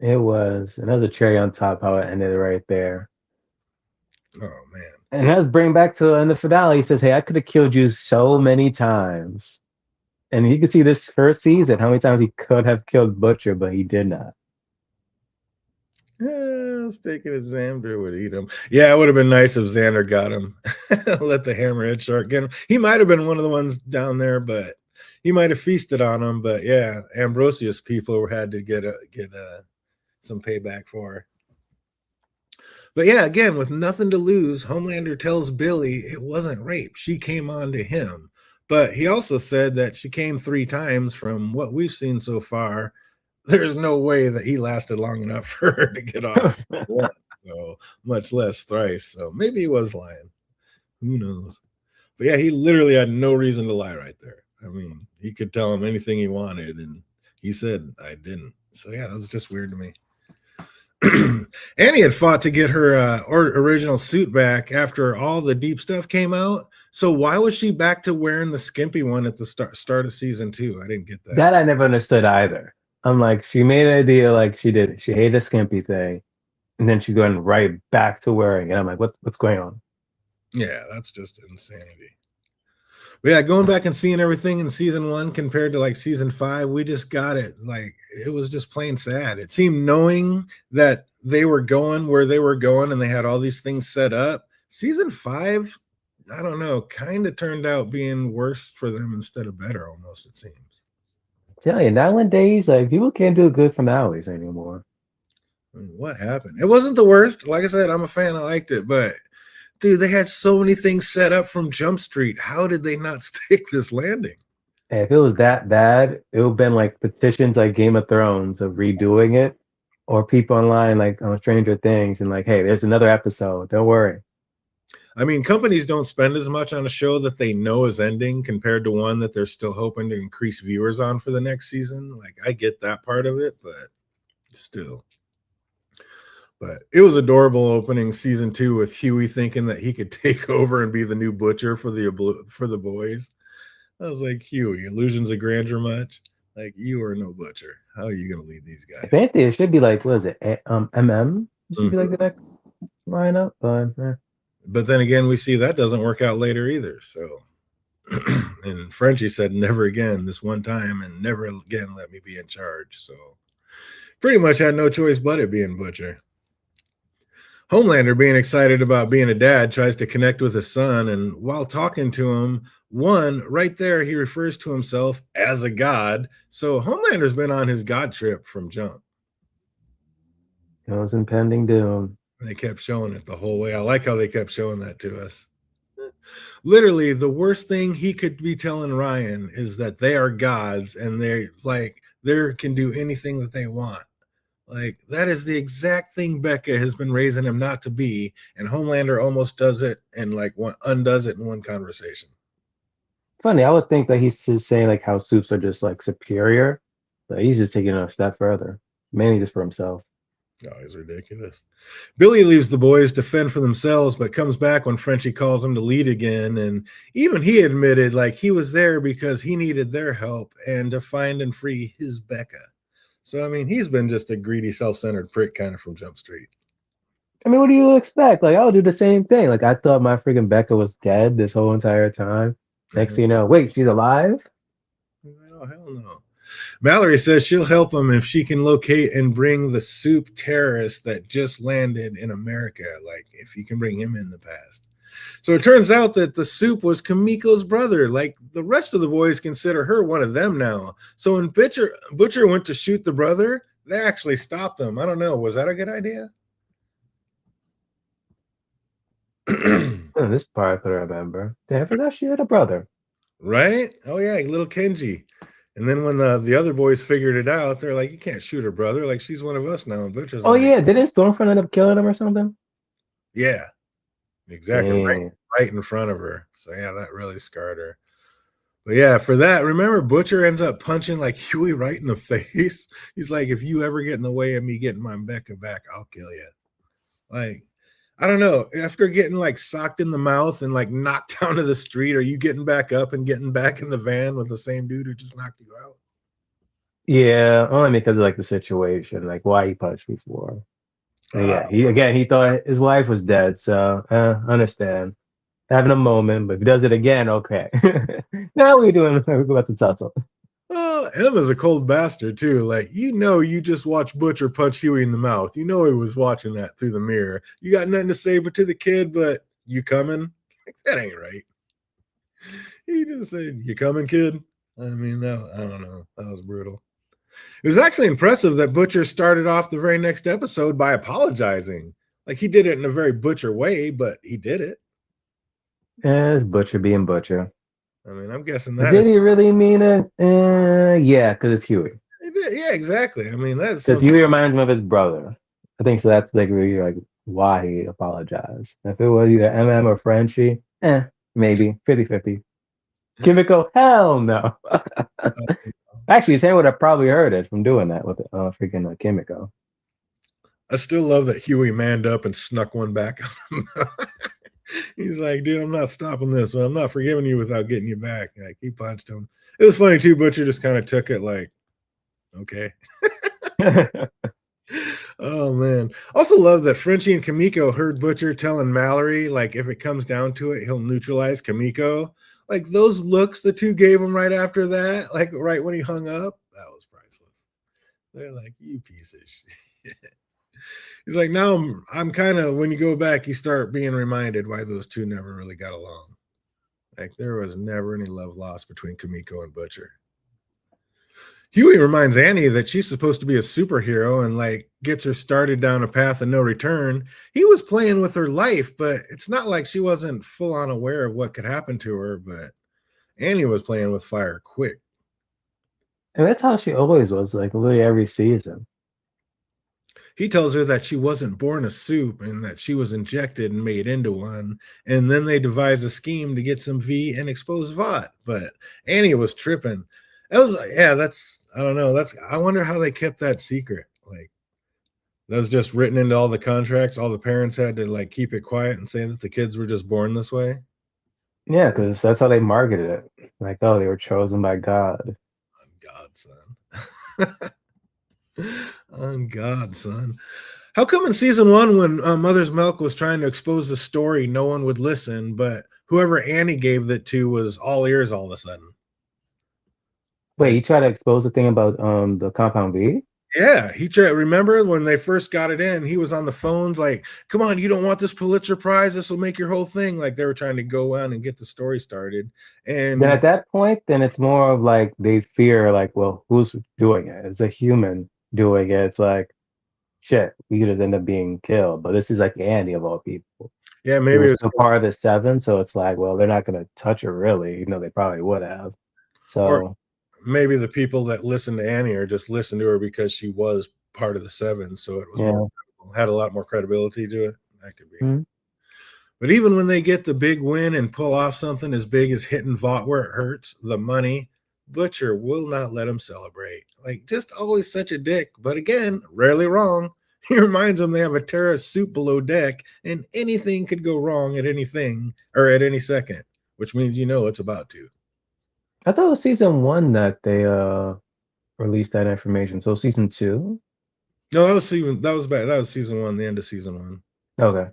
Speaker 2: It was. And that was a cherry on top how it ended right there.
Speaker 1: Oh, man.
Speaker 2: And let's bring back to in the finale. He says, hey, I could have killed you so many times. And you can see this first season how many times he could have killed Butcher, but he did not.
Speaker 1: Yeah, I was taking it. Xander would eat him. Yeah, it would have been nice if Xander got him. Let the hammerhead shark get him. He might have been one of the ones down there, but he might have feasted on him. But yeah, Ambrosius people had to get some payback for her. But yeah, again, with nothing to lose, Homelander tells Billy it wasn't rape. She came on to him. But he also said that she came 3 times. From what we've seen so far, there's no way that he lasted long enough for her to get off once, so much less thrice. So maybe he was lying. Who knows? But yeah, he literally had no reason to lie right there. I mean, he could tell him anything he wanted, and he said, I didn't. So yeah, that was just weird to me. Annie had fought to get her original suit back after all the Deep stuff came out. So why was she back to wearing the skimpy one at the start of season 2? I didn't get that.
Speaker 2: That I never understood either. I'm like, she made an idea like she did. She hated a skimpy thing, and then she going right back to wearing it. I'm like, what's going on?
Speaker 1: Yeah, that's just insanity. But yeah, going back and seeing everything in season 1 compared to like season 5, we just got it. Like, it was just plain sad. It seemed, knowing that they were going where they were going and they had all these things set up, season 5, I don't know, kind of turned out being worse for them instead of better, almost, it seems.
Speaker 2: Tell you, nowadays, like people can't do good finales anymore.
Speaker 1: I mean, what happened? It wasn't the worst. Like I said, I'm a fan. I liked it, but dude, they had so many things set up from Jump Street. How did they not stick this landing?
Speaker 2: And if it was that bad, it would have been like petitions like Game of Thrones of redoing it, or people online like on Stranger Things and like, hey, there's another episode. Don't worry.
Speaker 1: I mean, companies don't spend as much on a show that they know is ending compared to one that they're still hoping to increase viewers on for the next season. Like, I get that part of it, but still. But it was adorable opening season 2 with Huey thinking that he could take over and be the new butcher for the boys. I was like, Huey, illusions of grandeur much? Like, you are no butcher. How are you going to lead these
Speaker 2: If
Speaker 1: guys?
Speaker 2: anything, it should be like, what is it? MM? It should be like the next lineup, but
Speaker 1: But then again, we see that doesn't work out later either. So, and Frenchie said, never again, this one time, and never again let me be in charge. So, pretty much had no choice but it being Butcher. Homelander, being excited about being a dad, tries to connect with his son. And while talking to him, right there, he refers to himself as a god. So, Homelander's been on his god trip from jump.
Speaker 2: it was impending doom.
Speaker 1: They kept showing it the whole way. I like how they kept showing that to us. Literally, the worst thing he could be telling Ryan is that they are gods and they can do anything that they want. Like, that is the exact thing Becca has been raising him not to be, and Homelander almost does it and undoes it in one conversation.
Speaker 2: Funny, I would think that he's just saying like how soups are just like superior, but he's just taking it a step further, mainly just for himself.
Speaker 1: Oh, he's ridiculous. Billy leaves the boys to fend for themselves, but comes back when Frenchie calls him to lead again. And even he admitted like he was there because he needed their help and to find and free his Becca. So, I mean, he's been just a greedy, self-centered prick kind of from Jump Street.
Speaker 2: I mean, what do you expect? Like, I'll do the same thing. Like, I thought my freaking Becca was dead this whole entire time. Next thing you know, wait, she's alive?
Speaker 1: Oh, hell no. Mallory says she'll help him if she can locate and bring the soup terrorist that just landed in America, like if you can bring him in the past. So it turns out that the soup was Kamiko's brother. Like, the rest of the boys consider her one of them now. So when Butcher went to shoot the brother, they actually stopped him. I don't know. Was that a good idea?
Speaker 2: This part I could remember. Damn, I forgot she had a brother.
Speaker 1: Right? Oh, yeah, little Kenji. And then when the other boys figured it out, they're like, you can't shoot her brother. Like, she's one of us now. And Butcher's
Speaker 2: Oh,
Speaker 1: like,
Speaker 2: yeah. Didn't Stormfront end up killing him or something?
Speaker 1: yeah, exactly.
Speaker 2: Dang.
Speaker 1: Right in front of her. So, yeah, that really scarred her. But yeah, for that, remember Butcher ends up punching like Huey right in the face. He's like, if you ever get in the way of me getting my Becca back, I'll kill you. Like, I don't know. After getting like socked in the mouth and like knocked down to the street, are you getting back up and getting back in the van with the same dude who just knocked you out?
Speaker 2: Yeah, only because of like the situation, like why he punched before. And yeah, he thought his wife was dead, so understand. Having a moment, but if he does it again, okay. Now we're about to tussle.
Speaker 1: Emma's a cold bastard too. Like, you just watched Butcher punch Huey in the mouth. You know he was watching that through the mirror. You got nothing to say but to the kid, but you coming? That ain't right. He just said, "You coming, kid?" I mean, I don't know. That was brutal. It was actually impressive that Butcher started off the very next episode by apologizing. Like, he did it in a very Butcher way, but he did it.
Speaker 2: It's Butcher being Butcher.
Speaker 1: I mean, I'm guessing that.
Speaker 2: Did he really mean it? Yeah, because it's Huey.
Speaker 1: Yeah, exactly. I mean, that's
Speaker 2: because Huey reminds him of his brother. I think so. That's like really like why he apologized. If it was either MM or Frenchie, maybe 50-50. Kimiko, hell no. Actually, his hand would have probably heard it from doing that with freaking Kimiko.
Speaker 1: I still love that Huey manned up and snuck one back on him. He's like, dude, I'm not stopping this. Well, I'm not forgiving you without getting you back. Like, he punched him. It was funny too. Butcher just kind of took it like, okay. Oh man. Also love that Frenchie and Kamiko heard Butcher telling Mallory, like, if it comes down to it, he'll neutralize Kamiko. Like, those looks the two gave him right after that, like right when he hung up, that was priceless. They're like, you piece of shit. He's like, now I'm kind of, when you go back, you start being reminded why those two never really got along. Like, there was never any love lost between Kamiko and Butcher. Huey reminds Annie that she's supposed to be a superhero and like gets her started down a path of no return. He was playing with her life, but it's not like she wasn't full on aware of what could happen to her. But Annie was playing with fire quick.
Speaker 2: And that's how she always was, like literally every season.
Speaker 1: He tells her that she wasn't born a soup and that she was injected and made into one. And then they devise a scheme to get some V and expose Vought. But Annie was tripping. It was like, yeah, that's, I don't know. I wonder how they kept that secret. Like, that was just written into all the contracts. All the parents had to like keep it quiet and say that the kids were just born this way.
Speaker 2: Yeah, because that's how they marketed it. Like, oh, they were chosen by God.
Speaker 1: On God, son. On God, son. How come in season 1, when Mother's Milk was trying to expose the story, no one would listen, but whoever Annie gave it to was all ears all of a sudden?
Speaker 2: Wait,
Speaker 1: Like,
Speaker 2: you try to expose the thing about the Compound V?
Speaker 1: yeah, he tried. Remember when they first got it in? He was on the phones, like, "Come on, you don't want this Pulitzer Prize? This will make your whole thing." Like they were trying to go on and get the story started.
Speaker 2: Then
Speaker 1: And
Speaker 2: at that point, then it's more of like they fear, like, well, who's doing it? It's a human doing it. It's like, shit, we could just end up being killed. But this is like Andy of all people.
Speaker 1: yeah,
Speaker 2: He
Speaker 1: maybe
Speaker 2: was
Speaker 1: it's
Speaker 2: still part of the seven, so it's like, well, they're not gonna touch her really, even though they probably would have.
Speaker 1: or
Speaker 2: So
Speaker 1: maybe the people that listen to Annie are just listening to her because she was part of the seven, so it was more
Speaker 2: yeah.
Speaker 1: had a lot more credibility to it. That could be.
Speaker 2: Mhm.
Speaker 1: But even when they get the big win and pull off something as big as hitting Vought where it hurts, the money, Butcher will not let him celebrate. Like, just always such a dick. But again, rarely wrong. He reminds them they have a terrorist soup below deck, and anything could go wrong at anything or at any second, which means you know it's about to.
Speaker 2: I thought it was season one that they released that information. So season two?
Speaker 1: No, that was bad. That was season 1, the end of season 1.
Speaker 2: Okay.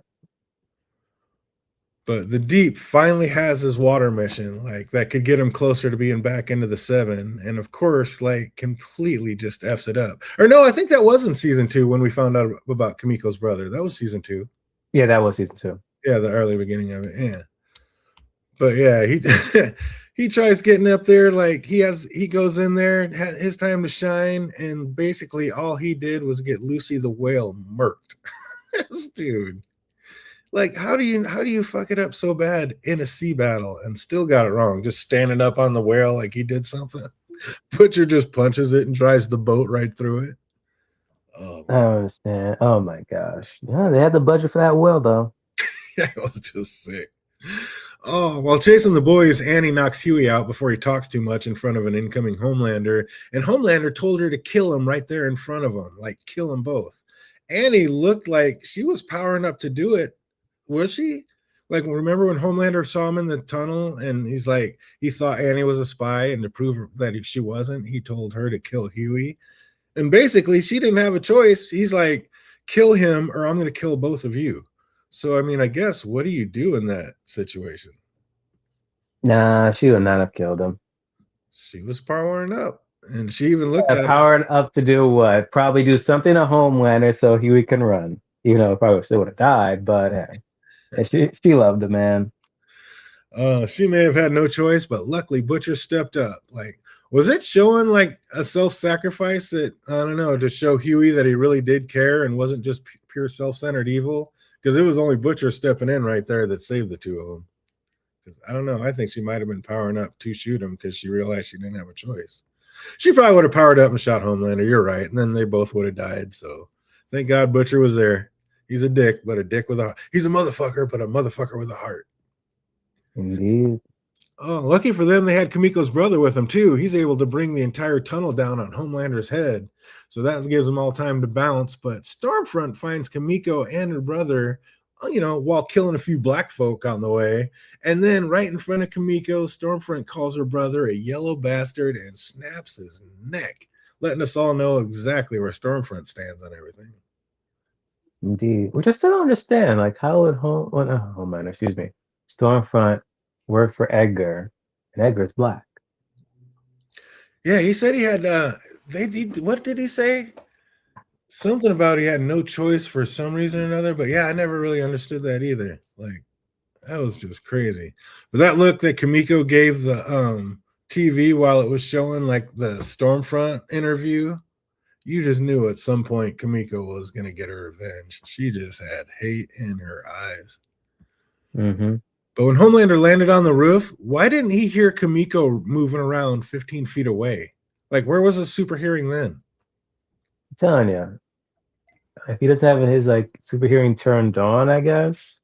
Speaker 1: But the Deep finally has his water mission, like that could get him closer to being back into the seven. And of course, like completely just F's it up. Or no, I think that was in season 2 when we found out about Kamiko's brother. That was season 2.
Speaker 2: Yeah, that was season two.
Speaker 1: Yeah, the early beginning of it. Yeah. But yeah, he he tries getting up there, like he goes in there, his time to shine, and basically all he did was get Lucy the whale murked. This dude. Like, how do you fuck it up so bad in a sea battle and still got it wrong? Just standing up on the whale like he did something. Butcher just punches it and drives the boat right through it. Oh,
Speaker 2: I don't understand. Oh my gosh. Yeah, they had the budget for that well though.
Speaker 1: yeah, it was just sick. Oh, while chasing the boys, Annie knocks Huey out before he talks too much in front of an incoming Homelander, and Homelander told her to kill him right there in front of him, like kill them both. Annie looked like she was powering up to do it. Was she? Like, remember when Homelander saw him in the tunnel and he's like, he thought Annie was a spy, and to prove that she wasn't, he told her to kill Huey. And basically, she didn't have a choice. He's like, kill him or I'm going to kill both of you. So, I mean, I guess, what do you do in that situation?
Speaker 2: Nah, she would not have killed him.
Speaker 1: She was powering up. And she even looked at him.
Speaker 2: Powered up to do what? Probably do something to Homelander so Huey can run. You know, probably still would have died, but hey. And she loved the man.
Speaker 1: She may have had no choice, but luckily Butcher stepped up. Like, was it showing like a self-sacrifice that, I don't know, to show Huey that he really did care and wasn't just pure self-centered evil? Because it was only Butcher stepping in right there that saved the two of them. Because I don't know, I think she might have been powering up to shoot him because she realized she didn't have a choice. She probably would have powered up and shot Homelander. You're right, and then they both would have died. So thank God Butcher was there. He's a dick, but a dick with a. He's a motherfucker, but a motherfucker with a heart.
Speaker 2: Indeed.
Speaker 1: Oh, lucky for them, they had Kamiko's brother with them too. He's able to bring the entire tunnel down on Homelander's head, so that gives them all time to bounce. But Stormfront finds Kamiko and her brother, you know, while killing a few black folk on the way. And then right in front of Kamiko, Stormfront calls her brother a yellow bastard and snaps his neck, letting us all know exactly where Stormfront stands on everything.
Speaker 2: Indeed. Which I still don't understand. Like, how would Homelander, excuse me, Stormfront work for Edgar, and Edgar's black?
Speaker 1: Yeah, he said he had. What did he say? Something about he had no choice for some reason or another. But yeah, I never really understood that either. Like, that was just crazy. But that look that Kamiko gave the TV while it was showing like the Stormfront interview, you just knew at some point Kamiko was going to get her revenge. She just had hate in her eyes.
Speaker 2: Mm-hmm.
Speaker 1: But when Homelander landed on the roof, why didn't he hear Kamiko moving around 15 feet away? Like, where was the super hearing then?
Speaker 2: I'm telling you. if he doesn't have his like super hearing turned on, I guess.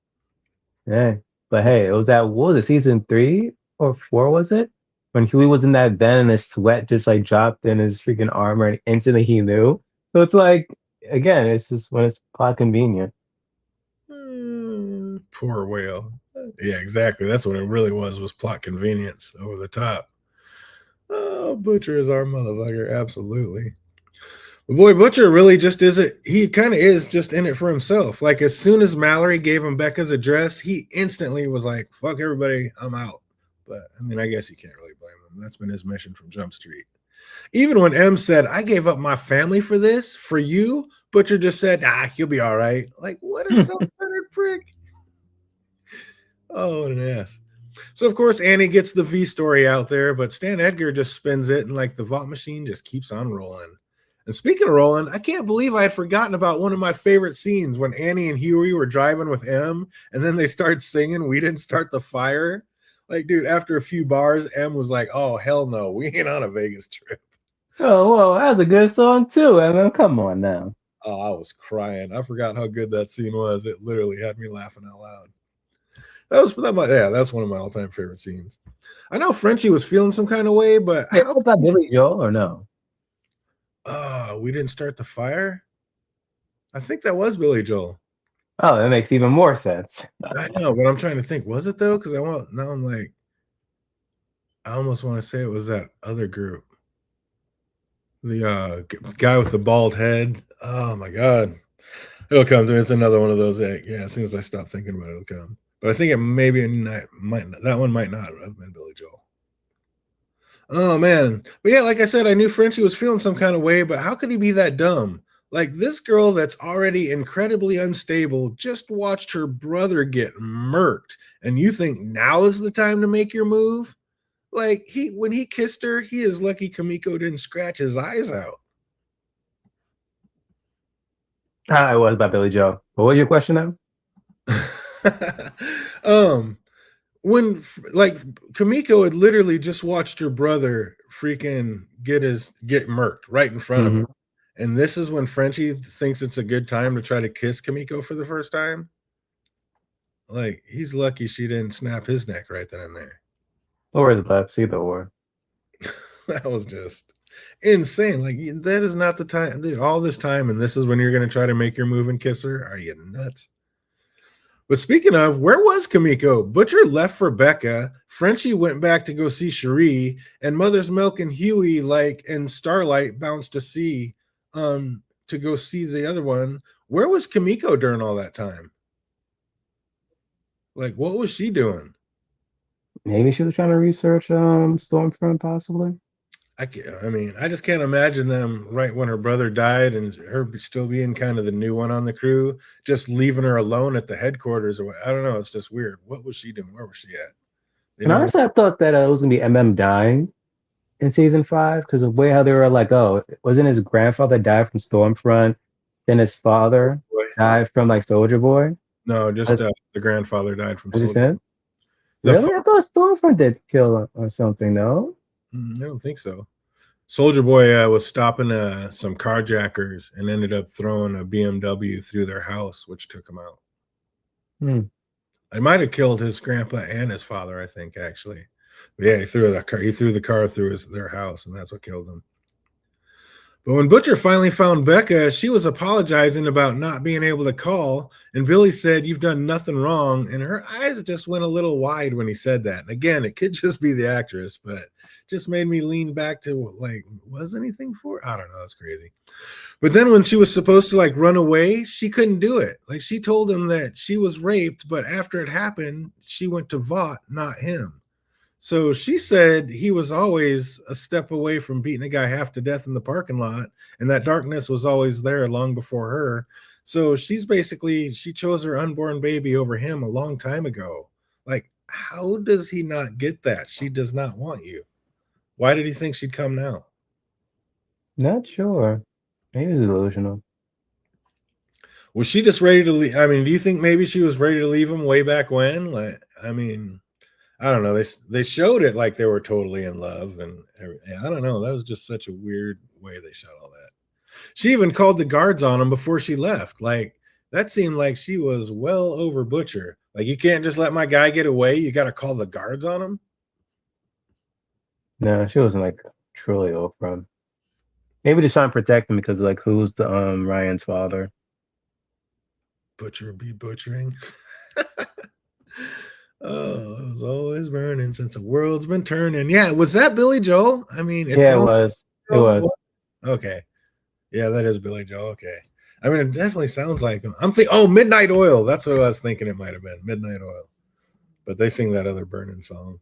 Speaker 2: Yeah. But hey, it was that what was it, season 3 or 4 was it? When Huey was in that bed and his sweat just like dropped in his freaking armor and instantly he knew. So it's like again, it's just when it's plot convenient.
Speaker 1: Poor whale. Yeah, exactly. That's what it really was plot convenience over the top. Oh, Butcher is our motherfucker. Absolutely. But boy, Butcher really just isn't. He kind of is just in it for himself. Like as soon as Mallory gave him Becca's address, he instantly was like, "Fuck everybody, I'm out." But I mean, I guess you can't really blame him. That's been his mission from Jump Street. Even when M said, "I gave up my family for this, for you," Butcher just said, "You'll be all right." Like, what a self-centered prick. Oh, what an ass. So, of course, Annie gets the V story out there, but Stan Edgar just spins it and, like, the vault machine just keeps on rolling. And speaking of rolling, I can't believe I had forgotten about one of my favorite scenes when Annie and Huey were driving with M and then they start singing, "We Didn't Start the Fire." Like, dude, after a few bars, M was like, "Oh, hell no, we ain't on a Vegas trip."
Speaker 2: Oh, well, that's a good song too. I mean, come on now.
Speaker 1: Oh, I was crying. I forgot how good that scene was. It literally had me laughing out loud. That's one of my all-time favorite scenes. I know Frenchie was feeling some kind of way, but
Speaker 2: Wait, was that Billy Joel or no?
Speaker 1: We didn't start the fire. I think that was Billy Joel.
Speaker 2: Oh, that makes even more sense.
Speaker 1: I know, but I'm trying to think. Was it though? Because I'm like, I almost want to say it was that other group. The guy with the bald head. Oh my god, it'll come to me. It's another one of those. Yeah, as soon as I stop thinking about it, it'll come. But I think it that one might not have been Billy Joel. Oh man. But yeah, like I said, I knew Frenchie was feeling some kind of way, but how could he be that dumb? Like this girl that's already incredibly unstable just watched her brother get murked, and you think now is the time to make your move? Like when he kissed her, he is lucky Kamiko didn't scratch his eyes out.
Speaker 2: It was by Billy Joel. What was your question now?
Speaker 1: When like Kamiko had literally just watched her brother freaking get murked right in front of him. And this is when Frenchie thinks it's a good time to try to kiss Kamiko for the first time. Like he's lucky she didn't snap his neck right then and there.
Speaker 2: Or is it left? Either or.
Speaker 1: That was just insane. Like that is not the time, dude. All this time, and this is when you're gonna try to make your move and kiss her. Are you nuts? But speaking of, where was Kamiko? Butcher left for Becca. Frenchie went back to go see Cherie, and Mother's Milk and Huey, and Starlight bounced to go see the other one. Where was Kamiko during all that time? Like, what was she doing?
Speaker 2: Maybe she was trying to research Stormfront, possibly.
Speaker 1: I mean, I just can't imagine them right when her brother died and her still being kind of the new one on the crew, just leaving her alone at the headquarters or what. I don't know. It's just weird. What was she doing? Where was she at?
Speaker 2: And honestly, I thought that it was gonna be MM dying in season 5 because of the way how they were like, oh, wasn't his grandfather died from Stormfront, then his father died from like Soldier Boy?
Speaker 1: No, just the grandfather died from
Speaker 2: Soldier Boy. Really? I thought Stormfront did kill or something, no?
Speaker 1: I don't think so. Soldier Boy was stopping some carjackers and ended up throwing a BMW through their house, which took him out. I might have killed his grandpa and his father, I think, actually. But yeah, he threw the car through their house, and that's what killed him. But when Butcher finally found Becca, she was apologizing about not being able to call. And Billy said, "You've done nothing wrong." And her eyes just went a little wide when he said that. And again, it could just be the actress, but just made me lean back to like, was anything for? I don't know. That's crazy. But then when she was supposed to like run away, she couldn't do it. Like she told him that she was raped, but after it happened, she went to Vought, not him. So she said he was always a step away from beating a guy half to death in the parking lot, and that darkness was always there long before her. So she chose her unborn baby over him a long time ago. Like, how does he not get that? She does not want you. Why did he think she'd come now?
Speaker 2: Not sure. Maybe it's delusional.
Speaker 1: Was she just ready to leave? I mean, do you think maybe she was ready to leave him way back when? Like, I mean, I don't know. They showed it like they were totally in love, and I don't know. That was just such a weird way they shot all that. She even called the guards on him before she left. Like, that seemed like she was well over Butcher. Like, you can't just let my guy get away. You got to call the guards on him.
Speaker 2: No, she wasn't like truly over him. Maybe just trying to protect him because like who's the Ryan's father?
Speaker 1: Butcher be butchering. Oh, it was always burning since the world's been turning. Yeah, was that Billy Joel? I mean, it
Speaker 2: Yeah, it
Speaker 1: sounds
Speaker 2: was. It was.
Speaker 1: okay. Yeah, that is Billy Joel. Okay. I mean, it definitely sounds like him. I'm thinking, oh, Midnight Oil. That's what I was thinking it might have been. Midnight Oil. But they sing that other burning song.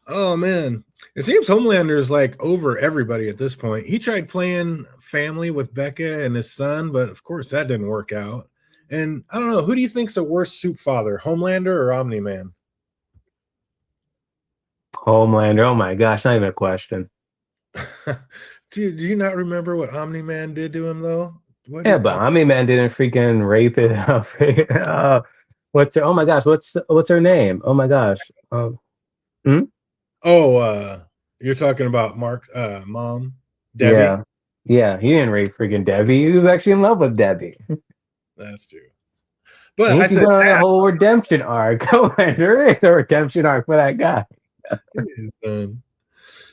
Speaker 1: Oh man. It seems Homelander is like over everybody at this point. He tried playing family with Becca and his son, but of course that didn't work out. And I don't know, who do you think's the worst soup father, Homelander or Omni-Man?
Speaker 2: Homelander. Oh my gosh, not even a question.
Speaker 1: Dude, do you not remember what Omni-Man did to him though? What
Speaker 2: Yeah,
Speaker 1: did
Speaker 2: but Omni-Man didn't freaking rape it. What's her? Oh my gosh, what's her name? Oh my gosh. Hmm?
Speaker 1: You're talking about Mark mom, Debbie?
Speaker 2: Yeah, yeah. He didn't rape freaking Debbie. He was actually in love with Debbie.
Speaker 1: That's true. But
Speaker 2: And
Speaker 1: I
Speaker 2: he's
Speaker 1: said
Speaker 2: going on a
Speaker 1: that
Speaker 2: whole redemption arc. Oh, there is a redemption arc for that guy.
Speaker 1: is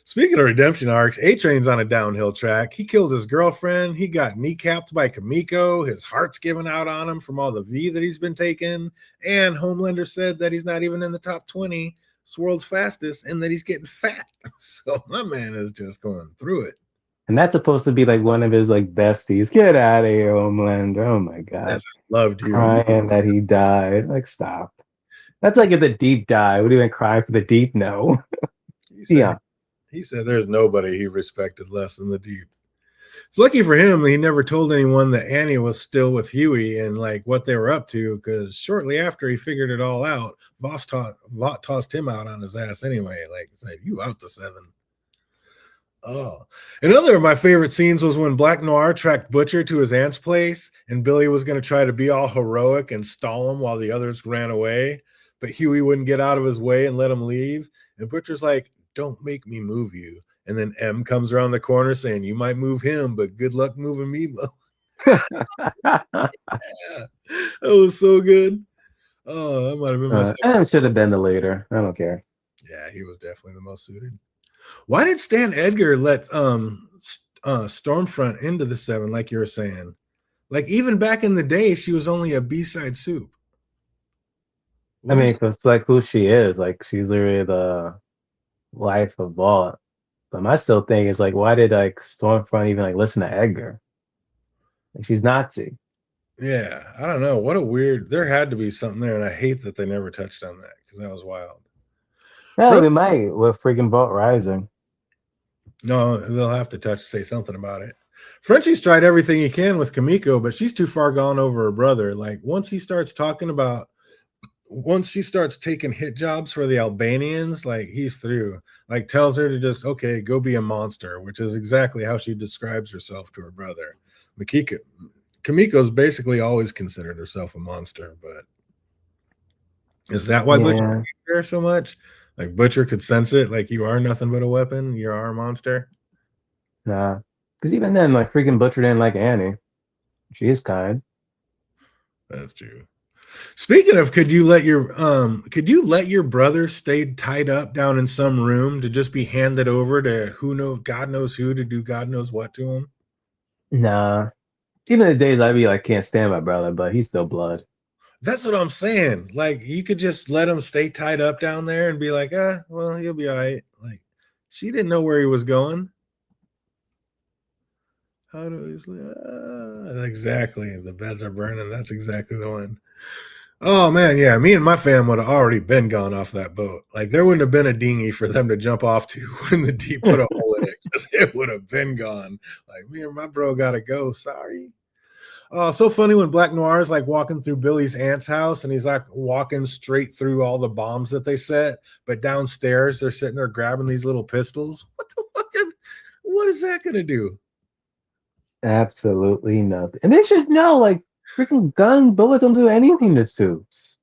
Speaker 1: speaking of redemption arcs, A-Train's on a downhill track. He killed his girlfriend. He got kneecapped by Kamiko. His heart's given out on him from all the V that he's been taking. And Homelander said that he's not even in the top 20 world's fastest and that he's getting fat. So my man is just going through it.
Speaker 2: And that's supposed to be like one of his like besties. Get out of here, Homelander. Oh my gosh.
Speaker 1: Loved you.
Speaker 2: Crying that he died. Like, stop. That's like if the deep died. Would he even cry for the deep? No.
Speaker 1: He said there's nobody he respected less than the Deep. It's lucky for him he never told anyone that Annie was still with Huey and like what they were up to, because shortly after he figured it all out, Vought tossed him out on his ass anyway. Like, said, you out the 7. Oh, another of my favorite scenes was when Black Noir tracked Butcher to his aunt's place, and Billy was going to try to be all heroic and stall him while the others ran away, but Huey wouldn't get out of his way and let him leave. And Butcher's like, "Don't make me move you." And then M comes around the corner saying, "You might move him, but good luck moving me." Yeah, that was so good. Oh, that might have been my
Speaker 2: M should have been the leader. I don't care.
Speaker 1: Yeah, he was definitely the most suited. Why did Stan Edgar let Stormfront into the 7, like you were saying? Like, even back in the day, she was only a B-side soup.
Speaker 2: I mean, because like who she is, like she's literally the life of Vought. But my still thing is like, why did like Stormfront even like listen to Edgar? Like, she's Nazi.
Speaker 1: Yeah, I don't know. What a weird. There had to be something there, and I hate that they never touched on that because that was wild.
Speaker 2: No, we might with freaking Vought Rising.
Speaker 1: No, they'll have to say something about it. Frenchie's tried everything he can with Kamiko, but she's too far gone over her brother. Like, once she starts taking hit jobs for the Albanians, like, he's through. Like, tells her to just, okay, go be a monster, which is exactly how she describes herself to her brother. Kamiko's basically always considered herself a monster, but is that why Butcher hates her so much? Like, Butcher could sense it, like, you are nothing but a weapon, you are a monster.
Speaker 2: Nah, because even then, like freaking Butcher didn't like Annie. She is kind.
Speaker 1: That's true. Speaking of, could you let your brother stay tied up down in some room to just be handed over to God knows who to do God knows what to him?
Speaker 2: Nah. Even the days I'd be like, can't stand my brother, but he's still blood.
Speaker 1: That's what I'm saying. Like, you could just let him stay tied up down there and be like, well, he'll be all right. Like, she didn't know where he was going. How do we sleep? Exactly. The beds are burning. That's exactly the one. Oh man, yeah. Me and my fam would have already been gone off that boat. Like, there wouldn't have been a dinghy for them to jump off to when the Deep put a hole in it, because it would have been gone. Like, me and my bro gotta go. Sorry. Oh, so funny when Black Noir is like walking through Billy's aunt's house and he's like walking straight through all the bombs that they set, but downstairs they're sitting there grabbing these little pistols. What the fuck? What is that gonna do?
Speaker 2: Absolutely nothing. And they should know, like, freaking gun bullets don't do anything to suits.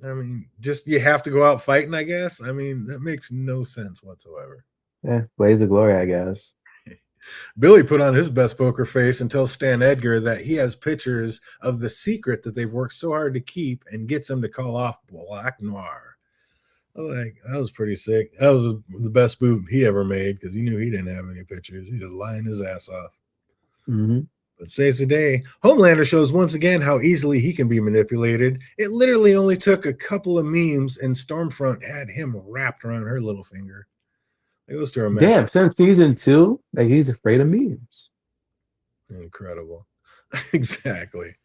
Speaker 1: I mean, just you have to go out fighting, I guess. I mean, that makes no sense whatsoever.
Speaker 2: Yeah, blaze of glory, I guess.
Speaker 1: Billy put on his best poker face and tells Stan Edgar that he has pictures of the secret that they've worked so hard to keep and gets him to call off Black Noir. Like, that was pretty sick. That was the best move he ever made because he knew he didn't have any pictures. He was lying his ass off.
Speaker 2: Mm-hmm.
Speaker 1: But saves the day. Homelander shows once again how easily he can be manipulated. It literally only took a couple of memes, and Stormfront had him wrapped around her little finger. It goes to a match.
Speaker 2: Damn, since season 2, like he's afraid of memes.
Speaker 1: Incredible. Exactly.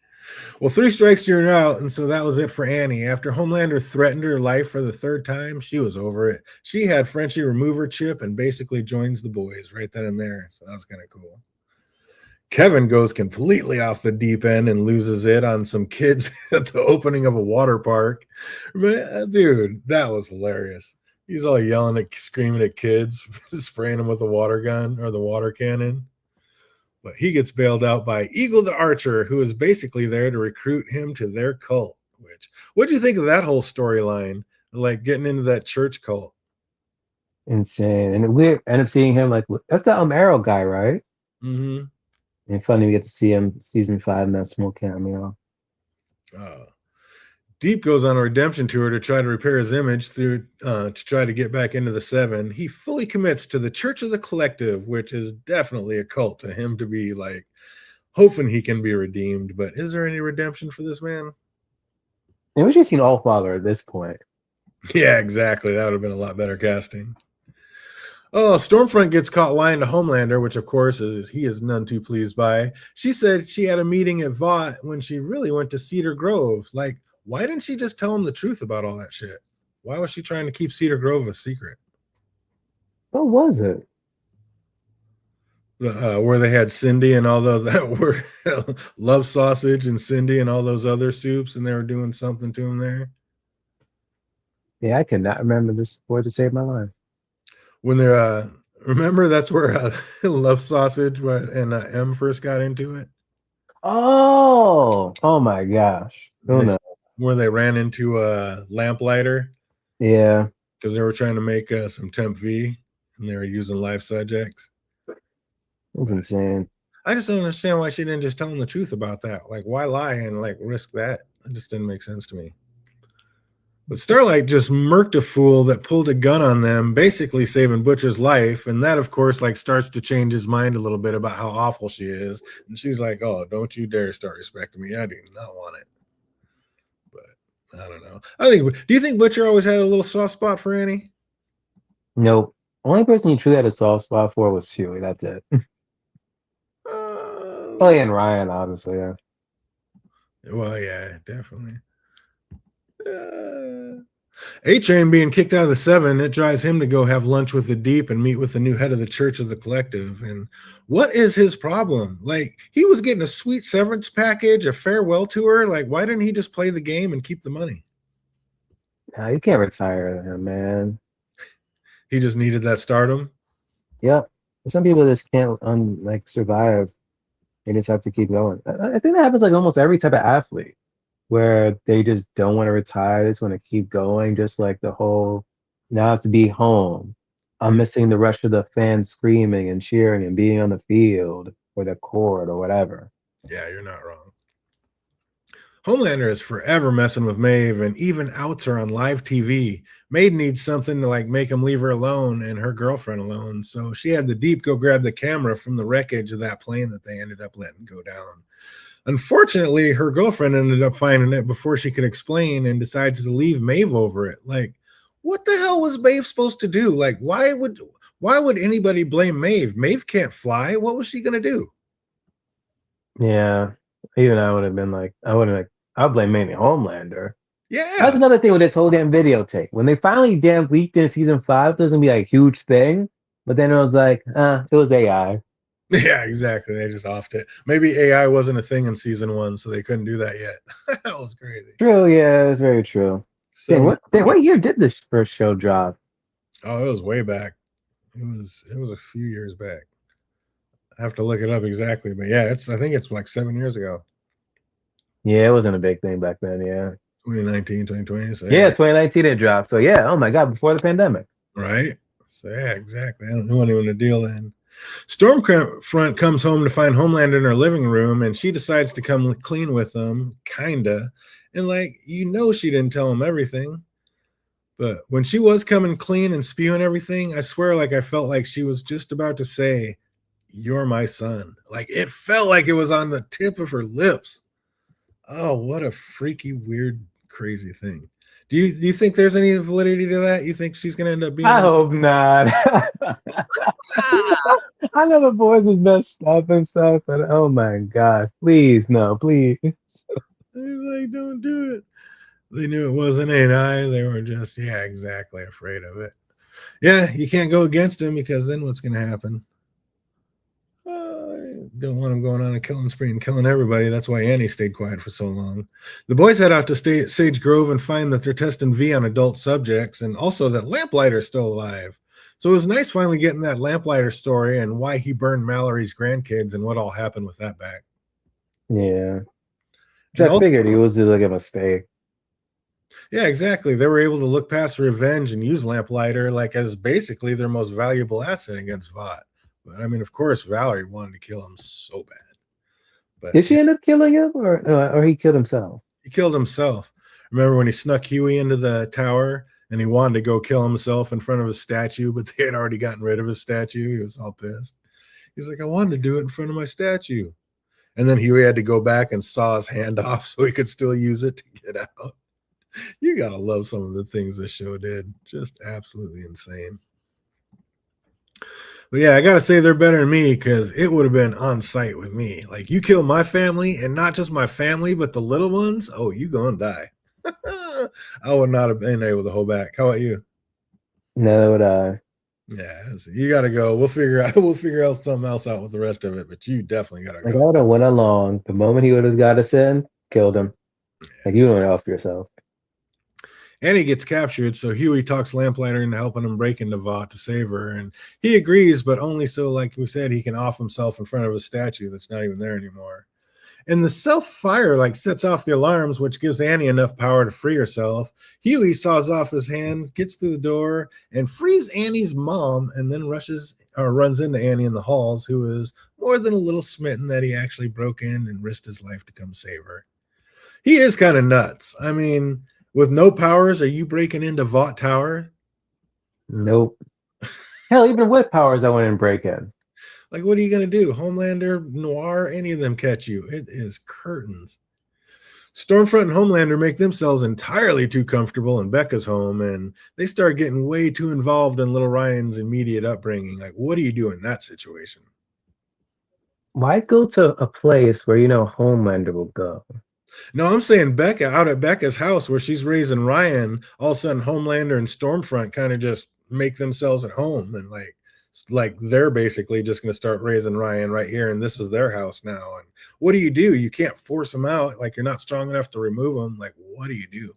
Speaker 1: Well, 3 strikes you're out, and so that was it for Annie. After Homelander threatened her life for the 3rd time, she was over it. She had Frenchie remove her chip and basically joins the boys right then and there. So that was kind of cool. Kevin goes completely off the deep end and loses it on some kids at the opening of a water park. Dude, that was hilarious. He's all yelling at, screaming at kids, spraying them with a water gun or the water cannon. But he gets bailed out by Eagle the Archer, who is basically there to recruit him to their cult. What do you think of that whole storyline? Like getting into that church cult?
Speaker 2: Insane. And we end up seeing him like, that's the Arrow guy, right?
Speaker 1: Mm-hmm.
Speaker 2: And funny, we get to see him season 5 in that small cameo.
Speaker 1: Deep goes on a redemption tour to try to repair his image through to try to get back into the 7. He fully commits to the Church of the Collective, which is definitely a cult to him to be like hoping he can be redeemed. But is there any redemption for this man?
Speaker 2: And we should have seen Allfather at this point.
Speaker 1: Yeah, exactly. That would have been a lot better casting. Oh, Stormfront gets caught lying to Homelander, which of course he is none too pleased by. She said she had a meeting at Vought when she really went to Cedar Grove. Like, why didn't she just tell him the truth about all that shit? Why was she trying to keep Cedar Grove a secret?
Speaker 2: What was it?
Speaker 1: Where they had Cindy and all those that were Love Sausage and Cindy and all those other soups, and they were doing something to him there.
Speaker 2: Yeah, I cannot remember this boy to save my life.
Speaker 1: When they're remember that's where Love Sausage and M first got into it.
Speaker 2: Oh my gosh! Oh no.
Speaker 1: Where they ran into a lamplighter.
Speaker 2: Yeah,
Speaker 1: because they were trying to make some temp V, and they were using live subjects.
Speaker 2: It was insane.
Speaker 1: I just don't understand why she didn't just tell him the truth about that. Like, why lie and like risk that? It just didn't make sense to me. But Starlight just murked a fool that pulled a gun on them, basically saving Butcher's life. And that, of course, like starts to change his mind a little bit about how awful she is. And she's like, oh, don't you dare start respecting me. I do not want it. But I don't know. Do you think Butcher always had a little soft spot for Annie?
Speaker 2: Nope. Only person he truly had a soft spot for was Huey. That's it. Oh, yeah, and Ryan, obviously, yeah.
Speaker 1: Well, yeah, definitely. A-Train being kicked out of the 7, it drives him to go have lunch with the Deep and meet with the new head of the Church of the Collective. And what is his problem? Like, he was getting a sweet severance package, a farewell tour. Like, why didn't he just play the game and keep the money?
Speaker 2: Nah, you can't retire him, man.
Speaker 1: He just needed that stardom.
Speaker 2: Yep. Some people just can't survive. They just have to keep going. I think that happens like almost every type of athlete, where they just don't want to retire, they just want to keep going. Just like the whole, now I have to be home. I'm missing the rush of the fans screaming and cheering and being on the field or the court or whatever.
Speaker 1: Yeah, you're not wrong. Homelander is forever messing with Maeve and even outs her on live TV. Maeve needs something to like make him leave her alone and her girlfriend alone. So she had the Deep go grab the camera from the wreckage of that plane that they ended up letting go down. Unfortunately, her girlfriend ended up finding it before she could explain and decides to leave Maeve over it. Like, what the hell was Maeve supposed to do? Like, why would anybody blame Maeve? Maeve can't fly. What was she gonna do?
Speaker 2: Yeah, even I would have been like, I'd blame mainly Homelander.
Speaker 1: Yeah,
Speaker 2: that's another thing with this whole damn videotape. When they finally leaked in season 5, there's gonna be like a huge thing, but then it was like, it was AI.
Speaker 1: Yeah, exactly. They just offed it. Maybe AI wasn't a thing in season 1, so they couldn't do that yet. That was crazy.
Speaker 2: True, yeah, it's very true. So, what year did this first show drop?
Speaker 1: Oh, it was way back. It was a few years back. I have to look it up exactly, but yeah, I think it's like 7 years ago.
Speaker 2: Yeah, it wasn't a big thing back then, yeah.
Speaker 1: 2019, 2020. So
Speaker 2: yeah, 2019 it dropped. So yeah, oh my God, before the pandemic.
Speaker 1: Right? So yeah, exactly. I don't know anyone to deal then. Stormfront comes home to find Homelander in her living room, and she decides to come clean with him, kinda. And she didn't tell him everything. But when she was coming clean and spewing everything, I swear, I felt like she was just about to say, "You're my son." It felt like it was on the tip of her lips. Oh, what a freaky, weird, crazy thing. Do you think there's any validity to that? You think she's gonna end up being?
Speaker 2: I hope not. I know the boys is messed up and stuff, but oh my god, please no, please.
Speaker 1: They're like, don't do it. They knew it wasn't AI. They were just, yeah, exactly, afraid of it. Yeah, you can't go against him because then what's going to happen? Don't want him going on a killing spree and killing everybody. That's why Annie stayed quiet for so long. The boys head out to Sage Grove and find that they're testing V on adult subjects, and also that Lamplighter's still alive. So it was nice finally getting that Lamplighter story and why he burned Mallory's grandkids and what all happened with that back.
Speaker 2: Yeah. I figured it was like a mistake.
Speaker 1: Yeah, exactly. They were able to look past revenge and use Lamplighter as basically their most valuable asset against Vought. But I mean, of course, Valerie wanted to kill him so bad. But
Speaker 2: did she end up killing him, or he killed himself?
Speaker 1: He killed himself. Remember when he snuck Huey into the tower and he wanted to go kill himself in front of his statue, but they had already gotten rid of his statue? He was all pissed. He's like, I wanted to do it in front of my statue. And then Huey had to go back and saw his hand off so he could still use it to get out. You gotta love some of the things this show did. Just absolutely insane. But yeah, I gotta say they're better than me because it would have been on site with me. You kill my family, and not just my family, but the little ones. Oh, you gonna die. I would not have been able to hold back. How about you?
Speaker 2: No, would I?
Speaker 1: Yeah, you gotta go. We'll figure out something else out with the rest of it, but you definitely gotta go.
Speaker 2: I would have went along. The moment he would have got us in, killed him. You went off yourself.
Speaker 1: And he gets captured, so Huey talks Lamplighter into helping him break into Vought to save her, and he agrees, but only so, like we said, he can off himself in front of a statue that's not even there anymore. And the self-fire sets off the alarms, which gives Annie enough power to free herself. Huey saws off his hand, gets through the door, and frees Annie's mom, and then runs into Annie in the halls, who is more than a little smitten that he actually broke in and risked his life to come save her. He is kind of nuts. I mean, with no powers, are you breaking into Vought Tower?
Speaker 2: Nope. Hell, even with powers, I wouldn't break in.
Speaker 1: What are you going to do? Homelander, Noir, any of them catch you. It is curtains. Stormfront and Homelander make themselves entirely too comfortable in Becca's home, and they start getting way too involved in little Ryan's immediate upbringing. What do you do in that situation?
Speaker 2: Why go to a place where Homelander will go?
Speaker 1: No, I'm saying Becca out at Becca's house where she's raising Ryan. All of a sudden, Homelander and Stormfront kind of just make themselves at home, and they're basically just going to start raising Ryan right here, and this is their house now. And what do? You can't force them out. You're not strong enough to remove them. What do you do?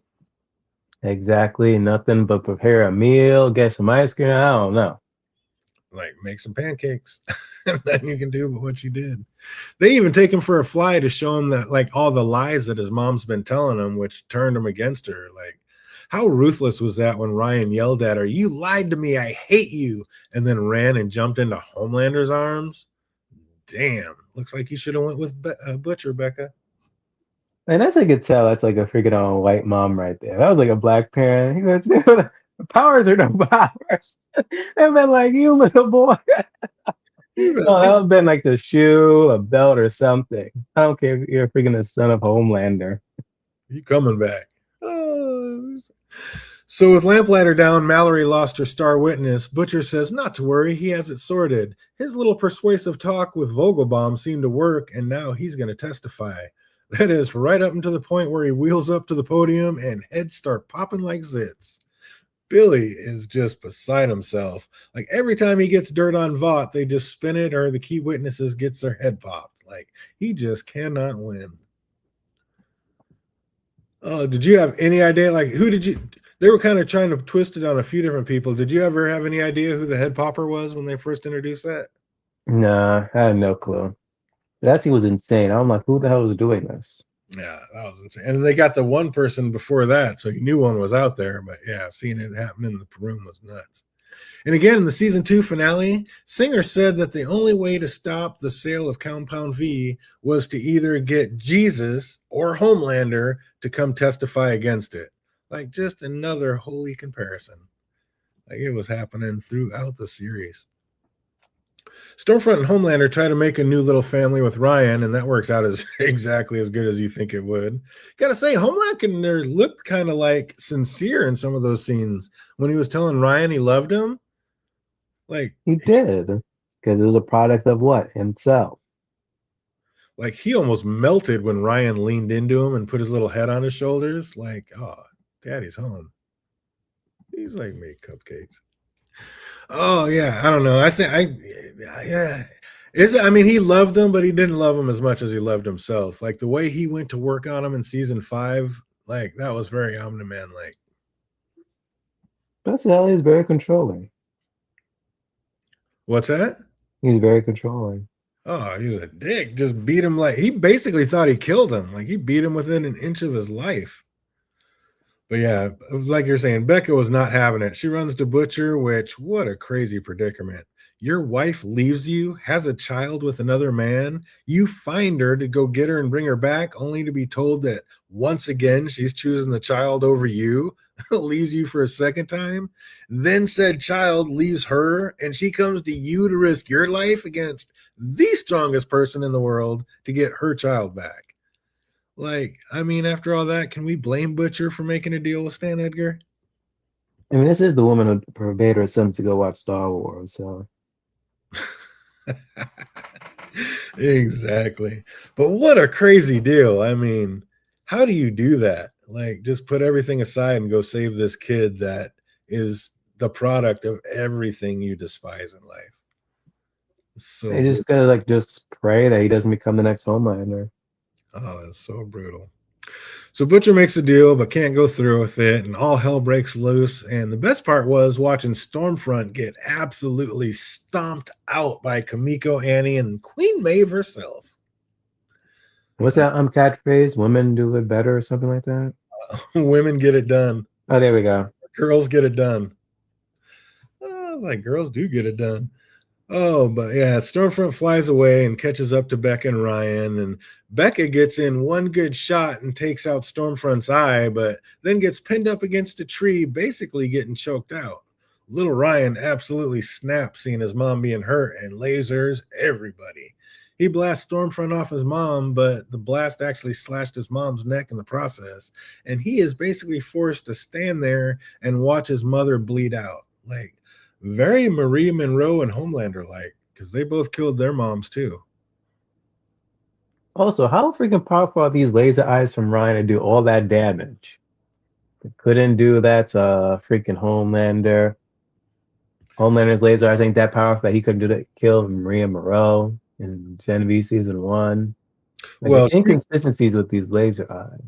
Speaker 2: Exactly, nothing but prepare a meal, get some ice cream. I don't know.
Speaker 1: Make some pancakes. And then you can do what you did. They even take him for a fly to show him that all the lies that his mom's been telling him, which turned him against her. How ruthless was that when Ryan yelled at her, "You lied to me, I hate you," and then ran and jumped into Homelander's arms? Damn, looks like you should have went with Butcher, Becca.
Speaker 2: And that's I could tell that's a freaking white mom right there. That was a black parent. He goes, dude, powers are no powers. They've been you little boy. That would have been the shoe, a belt, or something. I don't care if you're freaking the son of Homelander.
Speaker 1: You coming back. Oh. So with Lamplighter down, Mallory lost her star witness. Butcher says not to worry, he has it sorted. His little persuasive talk with Vogelbaum seemed to work, and now he's going to testify. That is right up until the point where he wheels up to the podium and heads start popping like zits. Billy is just beside himself. Every time he gets dirt on Vought, they just spin it, or the key witnesses gets their head popped. He just cannot win. Oh, did you have any idea? Who did you? They were kind of trying to twist it on a few different people. Did you ever have any idea who the head popper was when they first introduced that?
Speaker 2: Nah, I had no clue. That scene was insane. I'm like, who the hell was doing this?
Speaker 1: Yeah, that was insane. And they got the one person before that, so you knew one was out there. But yeah, seeing it happen in the room was nuts. And again, in the season 2 finale, Singer said that the only way to stop the sale of Compound V was to either get Jesus or Homelander to come testify against it. Like, just another holy comparison. Like, it was happening throughout the series. Stormfront and Homelander try to make a new little family with Ryan, and that works out as exactly as good as you think it would. Gotta say, Homelander looked kind of like sincere in some of those scenes when he was telling Ryan he loved him. Like,
Speaker 2: He did, because it was a product of what? Himself.
Speaker 1: like he almost melted when Ryan leaned into him and put his little head on his shoulders. Like, oh, daddy's home. He's like, make cupcakes. Oh yeah, I don't know. Yeah. I mean, he loved him, but he didn't love him as much as he loved himself. Like the way he went to work on him in season 5, like that was very Omni-Man like.
Speaker 2: That's how he's very controlling.
Speaker 1: What's that?
Speaker 2: He's very controlling.
Speaker 1: Oh, he was a dick. Just beat him like he basically thought he killed him. Like he beat him within an inch of his life. But yeah, like you're saying, Becca was not having it. She runs to Butcher, which what a crazy predicament. Your wife leaves you, has a child with another man. You find her to go get her and bring her back, only to be told that once again she's choosing the child over you, leaves you for a second time. Then said child leaves her, and she comes to you to risk your life against the strongest person in the world to get her child back. Like, I mean, after all that, can we blame Butcher for making a deal with Stan Edgar?
Speaker 2: I mean, this is the woman who forbade her sons to go watch Star Wars, so.
Speaker 1: Exactly. But what a crazy deal. I mean, how do you do that? Like, just put everything aside and go save this kid that is the product of everything you despise in life. So
Speaker 2: They just gotta like just pray that he doesn't become the next Homelander.
Speaker 1: oh, that's so brutal. So Butcher makes a deal, but can't go through with it, and all hell breaks loose. And the best part was watching Stormfront get absolutely stomped out by Kamiko, Annie, and Queen Maeve herself.
Speaker 2: What's that catchphrase? Women do it better or something like that?
Speaker 1: Women get it done.
Speaker 2: Oh, there we go.
Speaker 1: Girls get it done. I was like, girls do get it done. Oh, but yeah, Stormfront flies away and catches up to Becca and Ryan, and Becca gets in one good shot and takes out Stormfront's eye, but then gets pinned up against a tree, basically getting choked out. Little Ryan absolutely snaps seeing his mom being hurt and lasers everybody. He blasts Stormfront off his mom, but the blast actually slashed his mom's neck in the process, and he is basically forced to stand there and watch his mother bleed out. Like, very Marie Monroe and Homelander like, because they both killed their moms too.
Speaker 2: Also, how freaking powerful are these laser eyes from Ryan to do all that damage? They couldn't do that to freaking Homelander. Homelander's laser eyes ain't that powerful that he couldn't do that. Kill Maria Moreau in Genevieve season 1. Like,
Speaker 1: Well,
Speaker 2: the inconsistencies with these laser eyes.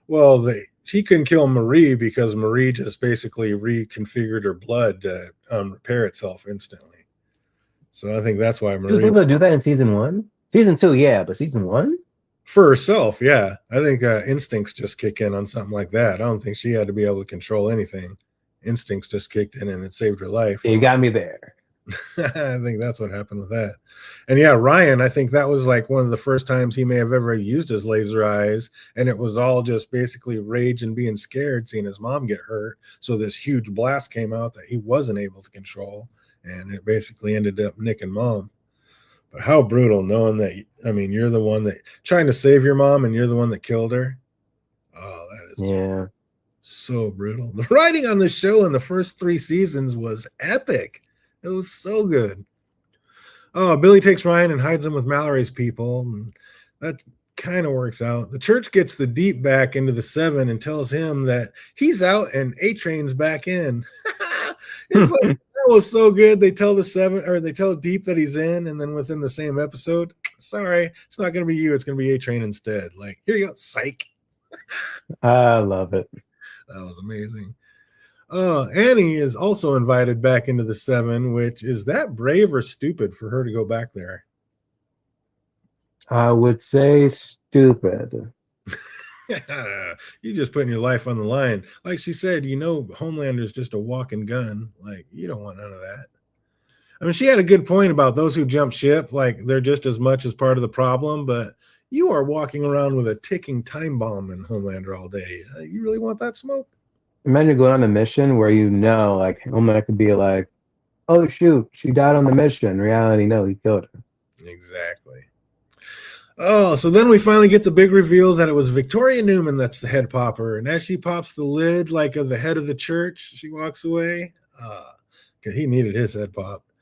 Speaker 1: Well, he couldn't kill Marie because Marie just basically reconfigured her blood to repair itself instantly. So I think that's why
Speaker 2: She was
Speaker 1: Marie
Speaker 2: able to do that in season 1? Season 2, yeah, but season 1?
Speaker 1: for herself, yeah. I think instincts just kick in on something like that. I don't think she had to be able to control anything. Instincts just kicked in and it saved her life.
Speaker 2: You got me there.
Speaker 1: I think that's what happened with that. And yeah, Ryan, I think that was like one of the first times he may have ever used his laser eyes, and it was all just basically rage and being scared seeing his mom get hurt. So this huge blast came out that he wasn't able to control, and it basically ended up nicking mom. But how brutal knowing that, I mean, you're the one that trying to save your mom and you're the one that killed her. Oh, that is
Speaker 2: Yeah.
Speaker 1: so brutal. The writing on this show in the first 3 seasons was epic. It was so good. Oh, Billy takes Ryan and hides him with Mallory's people. And that kind of works out. The church gets the Deep back into the 7 and tells him that he's out and A-Train's back in. It's like, that was so good. They tell the 7, or they tell Deep that he's in, and then within the same episode, sorry, it's not going to be you. It's going to be A-Train instead. Like, here you go, psych.
Speaker 2: I love it.
Speaker 1: That was amazing. Annie is also invited back into the 7, which is that brave or stupid for her to go back there?
Speaker 2: I would say stupid.
Speaker 1: You just putting your life on the line. Like she said, Homelander's just a walking gun. Like, you don't want none of that. I mean, she had a good point about those who jump ship. Like, they're just as much as part of the problem, but you are walking around with a ticking time bomb in Homelander all day. You really want that smoke?
Speaker 2: Imagine going on a mission where like Homelander could be like, "Oh shoot, she died on the mission." In reality, no, he killed her.
Speaker 1: Exactly. Oh, so then we finally get the big reveal that it was Victoria Newman that's the head popper. And as she pops the lid, like of the head of the church, she walks away. Because he needed his head popped.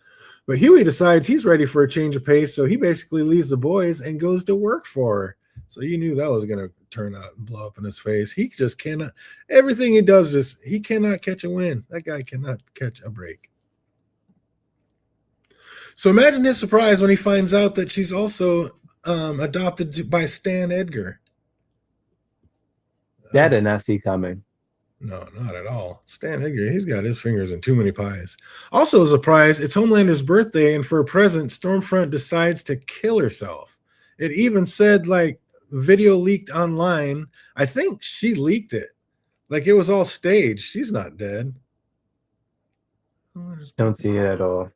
Speaker 1: But Huey decides he's ready for a change of pace, so he basically leaves the boys and goes to work for her. So you knew that was going to turn out and blow up in his face. He just cannot, everything he does, he cannot catch a win. That guy cannot catch a break. So imagine his surprise when he finds out that she's also adopted by Stan Edgar.
Speaker 2: That did not see coming.
Speaker 1: No, not at all. Stan Edgar, he's got his fingers in too many pies. Also, a surprise, it's Homelander's birthday, and for a present, Stormfront decides to kill herself. It even said, like, video leaked online. I think she leaked it. Like, it was all staged. She's not dead.
Speaker 2: Don't see it at all.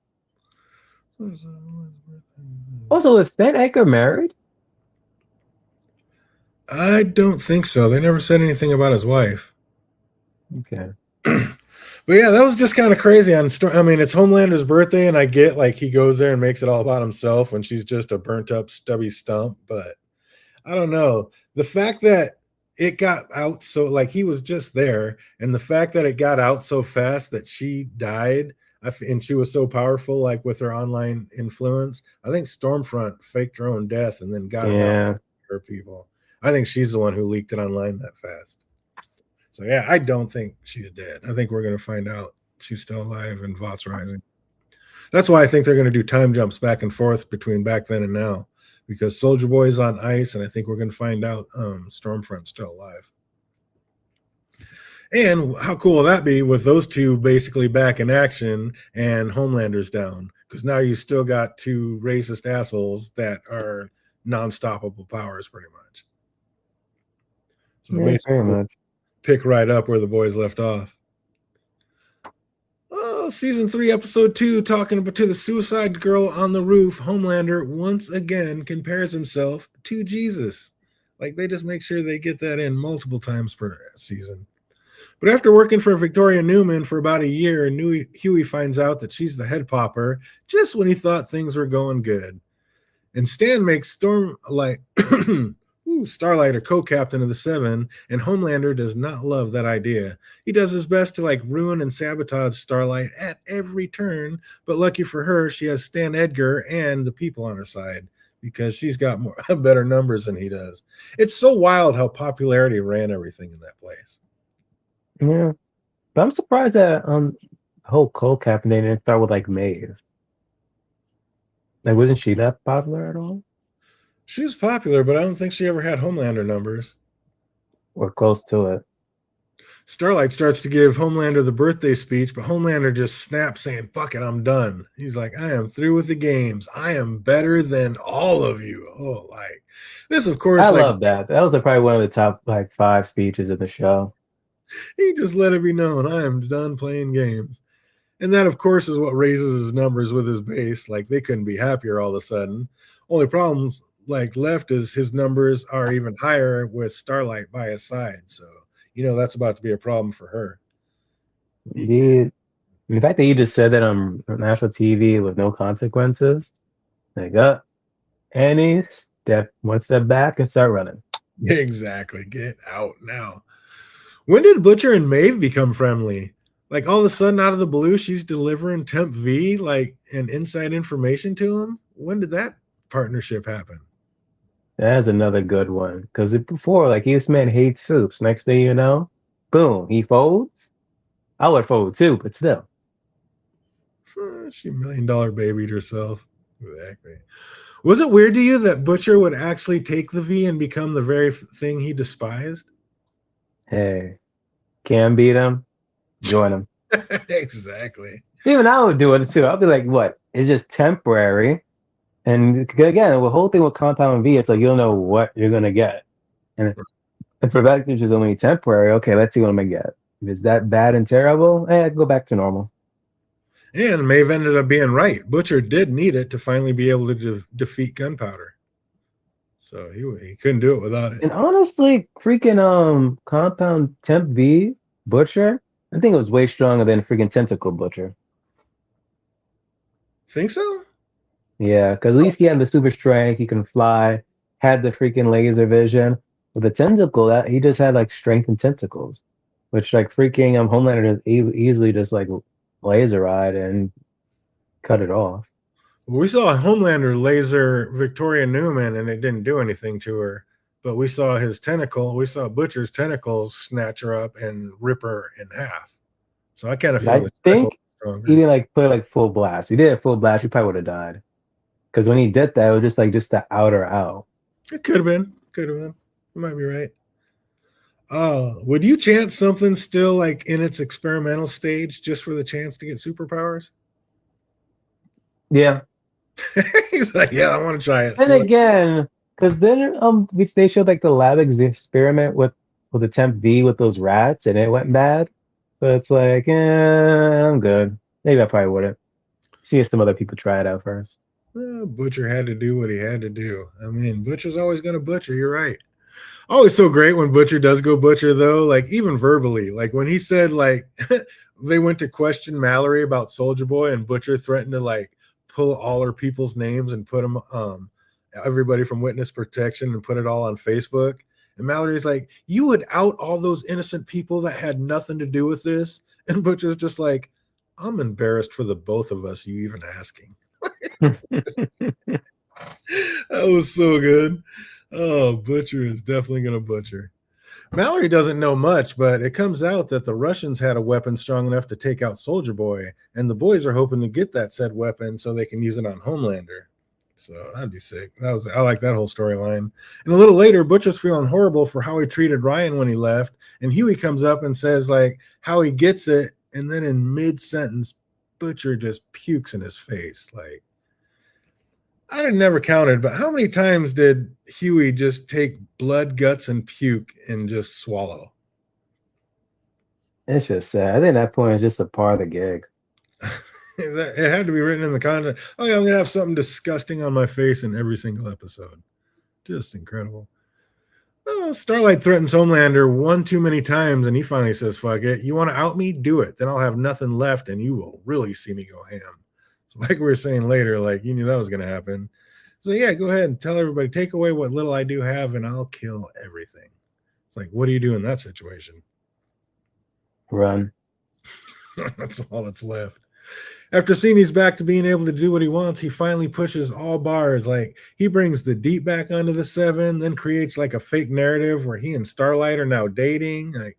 Speaker 2: Also, is Stan Edgar married?
Speaker 1: I don't think so. They never said anything about his wife.
Speaker 2: Okay.
Speaker 1: But yeah, that was just kind of crazy. I mean, it's Homelander's birthday, and I get like he goes there and makes it all about himself when she's just a burnt up, stubby stump. But I don't know. The fact that it got out so like he was just there, and the fact that it got out so fast that she died, and she was so powerful, like with her online influence. I think Stormfront faked her own death and then got it out to her people. I think she's the one who leaked it online that fast. So yeah, I don't think she's dead. I think we're going to find out she's still alive in Vought's Rising. That's why I think they're going to do time jumps back and forth between back then and now, because Soldier Boy's on ice, and I think we're going to find out Stormfront's still alive. And how cool will that be with those two basically back in action and Homelander's down? Because now you still got two racist assholes that are non-stoppable powers pretty much. So basically pick right up where the boys left off. Oh, season 3, episode 2, talking about to the suicide girl on the roof. Homelander once again compares himself to Jesus. Like, they just make sure they get that in multiple times per season. But after working for Victoria Newman for about a year, Huey finds out that she's the head popper just when he thought things were going good. And Stan makes Starlight a co-captain of the Seven, and Homelander does not love that idea. He does his best to ruin and sabotage Starlight at every turn, but lucky for her, she has Stan Edgar and the people on her side because she's got better numbers than he does. It's so wild how popularity ran everything in that place.
Speaker 2: Yeah, but I'm surprised that the whole co-captain didn't start with Maeve. Wasn't she that popular at all?
Speaker 1: She was popular, but I don't think she ever had Homelander numbers.
Speaker 2: Or close to it.
Speaker 1: Starlight starts to give Homelander the birthday speech, but Homelander just snaps saying, "Fuck it, I'm done." He's like, "I am through with the games. I am better than all of you." Oh, this, of course.
Speaker 2: I love that. That was probably one of the top 5 speeches of the show.
Speaker 1: He just let it be known, I am done playing games. And that, of course, is what raises his numbers with his base. They couldn't be happier all of a sudden. Only problem left is his numbers are even higher with Starlight by his side. So, that's about to be a problem for her.
Speaker 2: Indeed. The fact that you just said that on national TV with no consequences, Annie, one step back and start running.
Speaker 1: Exactly. Get out now. When did Butcher and Maeve become friendly? All of a sudden, out of the blue, she's delivering Temp V, and inside information to him? When did that partnership happen?
Speaker 2: That's another good one. Because before, this man hates soups. Next thing you know, boom, he folds. I would fold too, but still.
Speaker 1: She $1 million babied herself. Exactly. Was it weird to you that Butcher would actually take the V and become the very thing he despised?
Speaker 2: Hey, can't beat him, join him.
Speaker 1: Exactly.
Speaker 2: Even I would do it too. I'll be like, what? It's just temporary. And again, the whole thing with Compound V, it's you don't know what you're going to get. And If Rebecca's is only temporary, okay, let's see what I'm gonna get. If it's that bad and terrible, I go back to normal.
Speaker 1: And Maeve ended up being right. Butcher did need it to finally be able to defeat Gunpowder. So he couldn't do it without it.
Speaker 2: And honestly, freaking Compound Temp V Butcher, I think it was way stronger than freaking Tentacle Butcher.
Speaker 1: Think so?
Speaker 2: Yeah, because at least he had the super strength, he can fly, had the freaking laser vision. With the tentacle, that he just had like strength and tentacles, which like freaking Homelander just easily just like laser ride and cut it off.
Speaker 1: We saw Homelander laser Victoria Newman and it didn't do anything to her. But we saw his tentacle, we saw Butcher's tentacles snatch her up and rip her in half. So I kind of feel
Speaker 2: I think he didn't like put like full blast. He did a full blast, he probably would have died. Because when he did that, it was just the outer out.
Speaker 1: It could have been. Could have been. You might be right. Would you chance something still like in its experimental stage just for the chance to get superpowers?
Speaker 2: Yeah.
Speaker 1: He's like, yeah, I want to try it.
Speaker 2: And again, because then they showed like the lab experiment with the Temp V with those rats, and it went bad. So it's like, I'm good. Maybe I probably wouldn't. See if some other people try it out first.
Speaker 1: Butcher had to do what he had to do. I mean, Butcher's always going to butcher. You're right. Always so great when Butcher does go butcher, though. Like even verbally, like when he said like they went to question Mallory about Soldier Boy, and Butcher threatened to like pull all her people's names and put them everybody from witness protection and put it all on Facebook. And Mallory's like, you would out all those innocent people that had nothing to do with this. And Butcher's just like, I'm embarrassed for the both of us, you even asking. That was so good. Oh, Butcher is definitely going to butcher. Mallory doesn't know much, but it comes out that the Russians had a weapon strong enough to take out Soldier Boy, and the boys are hoping to get that said weapon so they can use it on Homelander. So that'd be sick. I like that whole storyline. And a little later, Butcher's feeling horrible for how he treated Ryan when he left, and Huey comes up and says like how he gets it, and then in mid-sentence, Butcher just pukes in his face. Like, I never counted, but how many times did Huey just take blood, guts, and puke and just swallow?
Speaker 2: It's just sad. I think that point is just a part of the gig.
Speaker 1: It had to be written in the contract. Oh yeah, I'm gonna have something disgusting on my face in every single episode. Just incredible. Starlight threatens Homelander one too many times, and he finally says, fuck it. You want to out me? Do it. Then I'll have nothing left, and you will really see me go ham. So like we were saying later, like you knew that was going to happen. So yeah, go ahead and tell everybody, take away what little I do have, and I'll kill everything. It's like, what do you do in that situation?
Speaker 2: Run.
Speaker 1: That's all that's left. After seeing he's back to being able to do what he wants, he finally pushes all bars. Like he brings the Deep back onto the Seven, then creates like a fake narrative where he and Starlight are now dating. Like,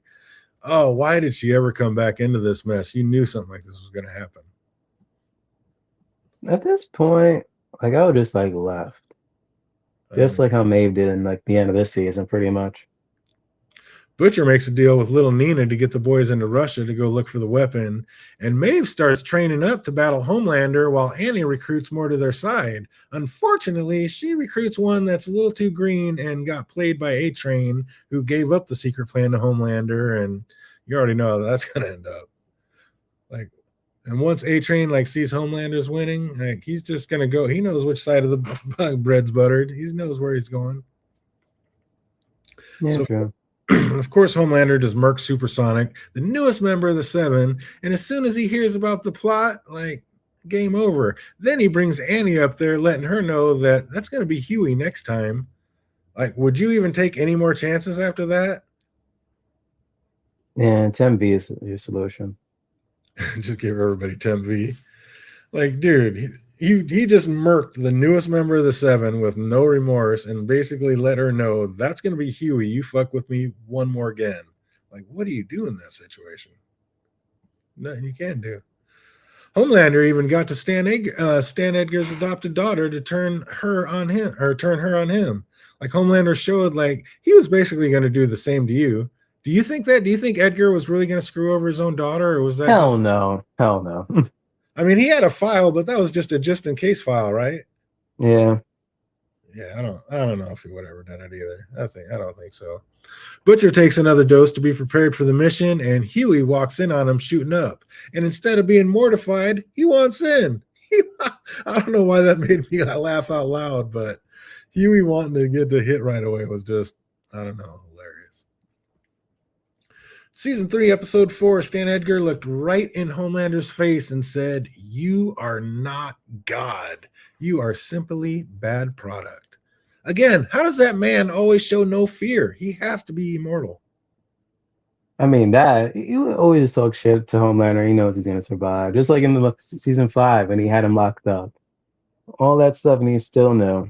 Speaker 1: oh, why did she ever come back into this mess? You knew something like this was going to happen.
Speaker 2: At this point, like I would just like left, just like how Maeve did in like the end of this season, pretty much.
Speaker 1: Butcher makes a deal with little Nina to get the boys into Russia to go look for the weapon, and Maeve starts training up to battle Homelander while Annie recruits more to their side. Unfortunately, she recruits one that's a little too green and got played by A-Train, who gave up the secret plan to Homelander, and you already know how that's going to end up. Like, and once A-Train like sees Homelander's winning, like he's just going to go. He knows which side of the bread's buttered. He knows where he's going.
Speaker 2: Yeah, true.
Speaker 1: Of course, Homelander does murk Supersonic, the newest member of the Seven, and as soon as he hears about the plot, like, game over. Then he brings Annie up there, letting her know that that's going to be Huey next time. Like, would you even take any more chances after that?
Speaker 2: Yeah, Temp V is your solution.
Speaker 1: Just give everybody Temp V. Like, dude, he just murked the newest member of the Seven with no remorse and basically let her know that's going to be Huey. You fuck with me one more again. Like, what do you do in that situation? Nothing you can do. Homelander even got to Stan Edgar's adopted daughter to turn her on him. Like, Homelander showed like he was basically going to do the same to you. Do you think that? Do you think Edgar was really going to screw over his own daughter, or was that?
Speaker 2: Hell no.
Speaker 1: I mean, he had a file, but that was just a just in case file, right?
Speaker 2: Yeah.
Speaker 1: Yeah, I don't know if he would ever done it either. I don't think so. Butcher takes another dose to be prepared for the mission, and Huey walks in on him shooting up. And instead of being mortified, he wants in. I don't know why that made me laugh out loud, but Huey wanting to get the hit right away was just, I don't know, hilarious. Season 3, Episode 4, Stan Edgar looked right in Homelander's face and said, "You are not God. You are simply bad product." Again, how does that man always show no fear? He has to be immortal.
Speaker 2: I mean, that he would always talk shit to Homelander. He knows he's gonna survive, just like in the season 5 when he had him locked up. All that stuff, and he still knew.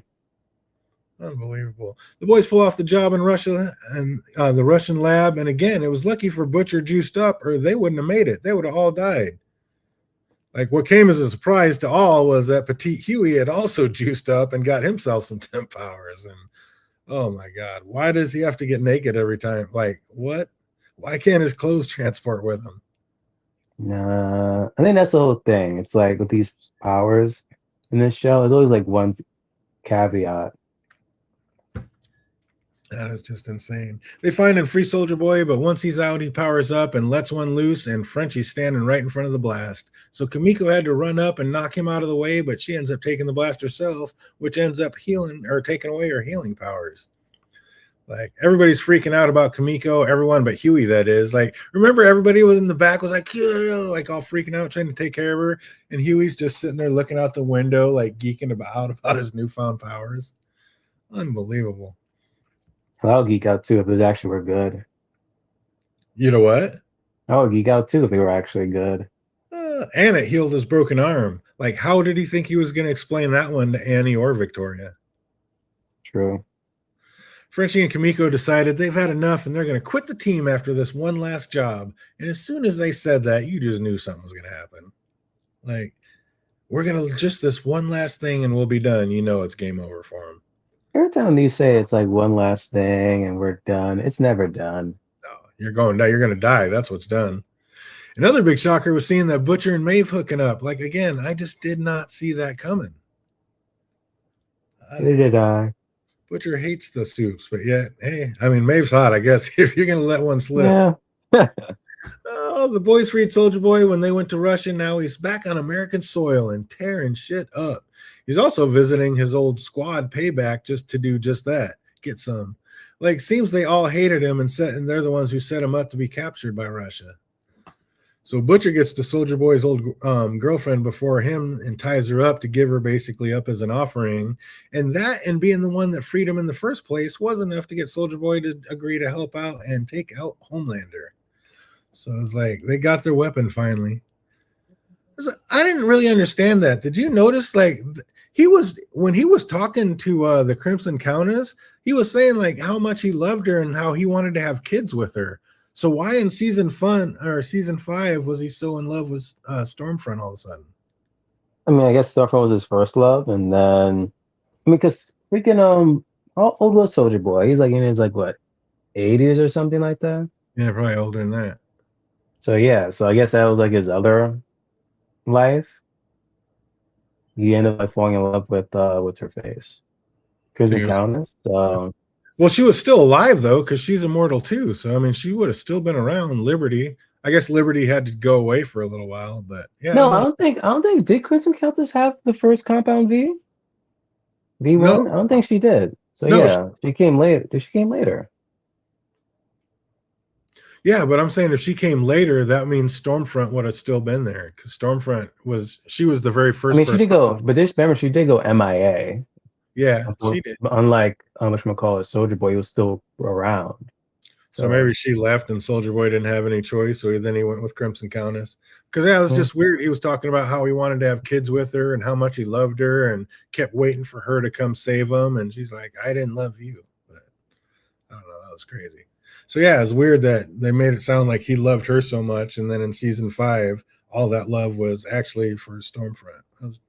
Speaker 1: Unbelievable. The boys pull off the job in Russia and the Russian lab, and again, it was lucky for Butcher juiced up, or they wouldn't have made it. They would have all died. Like, what came as a surprise to all was that Petite Huey had also juiced up and got himself some temp powers. And oh my God, why does he have to get naked every time? Like, what? Why can't his clothes transport with him?
Speaker 2: Nah, I think that's the whole thing. It's like with these powers in this show, there's always like one caveat.
Speaker 1: That is just insane. They find and free Soldier Boy, but once he's out, he powers up and lets one loose, and Frenchie's standing right in front of the blast. So Kimiko had to run up and knock him out of the way, but she ends up taking the blast herself, which ends up healing or taking away her healing powers. Like, everybody's freaking out about Kimiko, everyone but Huey, that is. Like, remember, everybody was in the back was like all freaking out, trying to take care of her, and Huey's just sitting there looking out the window, like geeking about his newfound powers. Unbelievable.
Speaker 2: I would geek out too if it actually were good.
Speaker 1: You know what?
Speaker 2: I would geek out too if they were actually good.
Speaker 1: And it healed his broken arm. Like, how did he think he was going to explain that one to Annie or Victoria?
Speaker 2: True.
Speaker 1: Frenchie and Kimiko decided they've had enough and they're going to quit the team after this one last job. And as soon as they said that, you just knew something was going to happen. Like, we're going to just this one last thing and we'll be done. You know, it's game over for them.
Speaker 2: Every time you say it's like one last thing and we're done, it's never done.
Speaker 1: No, you're going to die. That's what's done. Another big shocker was seeing that Butcher and Maeve hooking up. Like, again, I just did not see that coming.
Speaker 2: Neither did I.
Speaker 1: Butcher hates the soups, but yet, hey, I mean, Maeve's hot, I guess, if you're going to let one slip.
Speaker 2: Yeah.
Speaker 1: Oh, the boys freed Soldier Boy when they went to Russia. Now he's back on American soil and tearing shit up. He's also visiting his old squad Payback just to do just that, get some. Like, seems they all hated him and they're the ones who set him up to be captured by Russia. So Butcher gets to Soldier Boy's old girlfriend before him and ties her up to give her basically up as an offering. And that, and being the one that freed him in the first place, was enough to get Soldier Boy to agree to help out and take out Homelander. So it's like they got their weapon finally. I didn't really understand that. Did you notice, like, when he was talking to the Crimson Countess, he was saying like how much he loved her and how he wanted to have kids with her. So why in season 5 was he so in love with Stormfront all of a sudden?
Speaker 2: I mean, I guess Stormfront was his first love, and then because freaking how old was Soldier Boy? He's like in his like what 80s or something like that.
Speaker 1: Yeah, probably older than that.
Speaker 2: So yeah, so I guess that was like his other life. He ended up like falling in love with what's her face, Crimson Countess.
Speaker 1: Well, she was still alive though, because she's immortal too. So I mean, she would have still been around. Liberty. I guess Liberty had to go away for a little while, but yeah.
Speaker 2: No, I don't think did Crimson Countess have the first Compound V? V1? No. I don't think she did. So no, yeah, she came later. She came later.
Speaker 1: Yeah, but I'm saying if she came later, that means Stormfront would have still been there, because Stormfront was the very first.
Speaker 2: I mean, she did go, but remember she did go MIA.
Speaker 1: Yeah, she did.
Speaker 2: Unlike Soldier Boy, he was still around.
Speaker 1: So maybe she left and Soldier Boy didn't have any choice, so then he went with Crimson Countess. Because that was just weird. He was talking about how he wanted to have kids with her and how much he loved her and kept waiting for her to come save him. And she's like, I didn't love you. But I don't know. That was crazy. So yeah, it's weird that they made it sound like he loved her so much. And then in season 5, all that love was actually for Stormfront. That was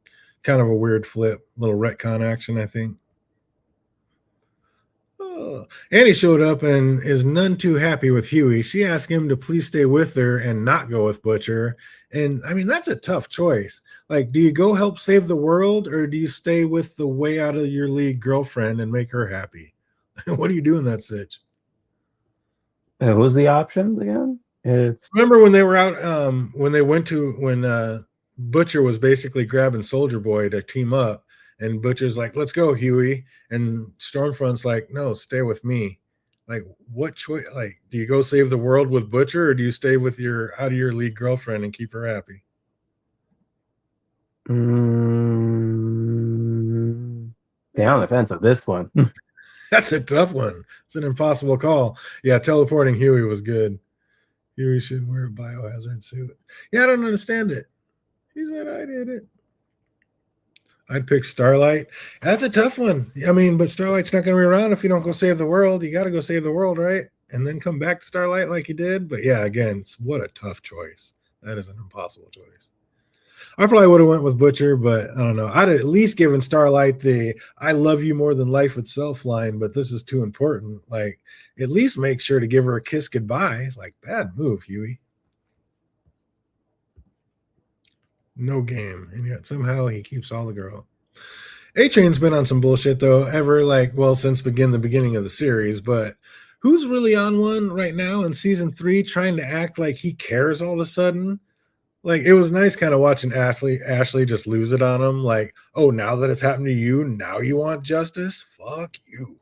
Speaker 1: kind of a weird flip, little retcon action, I think. Annie showed up and is none too happy with Huey. She asked him to please stay with her and not go with Butcher. And I mean, that's a tough choice. Like, do you go help save the world, or do you stay with the way out of your league girlfriend and make her happy? What do you do in that sitch?
Speaker 2: What was the options again? It's
Speaker 1: Remember when they were out, when they went to when Butcher was basically grabbing Soldier Boy to team up, and Butcher's like, "Let's go, Huey," and Stormfront's like, "No, stay with me." Like, what choice? Like, do you go save the world with Butcher, or do you stay with your out of your league girlfriend and keep her happy?
Speaker 2: Stay on the fence of this one.
Speaker 1: That's a tough one. It's an impossible call. Yeah, teleporting Huey was good. Huey should wear a biohazard suit. Yeah, I don't understand it. He said I did it. I'd pick Starlight. That's a tough one. I mean, but Starlight's not going to be around if you don't go save the world. You got to go save the world, right? And then come back to Starlight like you did. But yeah, again, what a tough choice. That is an impossible choice. I probably would have went with Butcher, but I don't know. I'd at least given Starlight the "I love you more than life itself" line, but this is too important. Like, at least make sure to give her a kiss goodbye. Like, bad move, Huey. No game, and yet somehow he keeps all the girl. A-Train's been on some bullshit though, since the beginning of the series, but who's really on one right now in season 3 trying to act like he cares all of a sudden? Like, it was nice kind of watching Ashley just lose it on him. Like, oh, now that it's happened to you, now you want justice? Fuck you.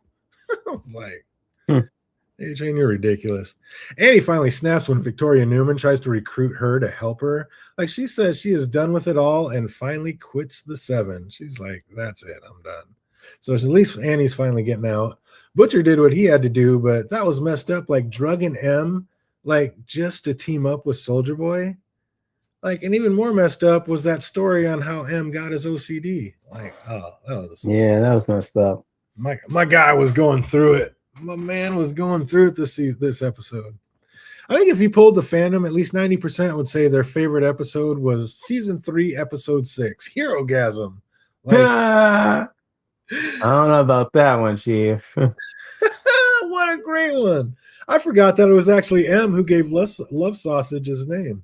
Speaker 1: I was like, A-Train, you're ridiculous. And he finally snaps when Victoria Newman tries to recruit her to help her. Like, she says she is done with it all and finally quits the 7. She's like, that's it, I'm done. So at least Annie's finally getting out. Butcher did what he had to do, but that was messed up. Like, drugging M, like, just to team up with Soldier Boy. Like, and even more messed up was that story on how M got his OCD. Like, oh,
Speaker 2: that was messed up.
Speaker 1: My guy was going through it. My man was going through it this episode. I think if you pulled the fandom, at least 90% would say their favorite episode was season 3, episode 6, Herogasm. Like,
Speaker 2: I don't know about that one, Chief.
Speaker 1: what a great one. I forgot that it was actually M who gave Love Sausage his name.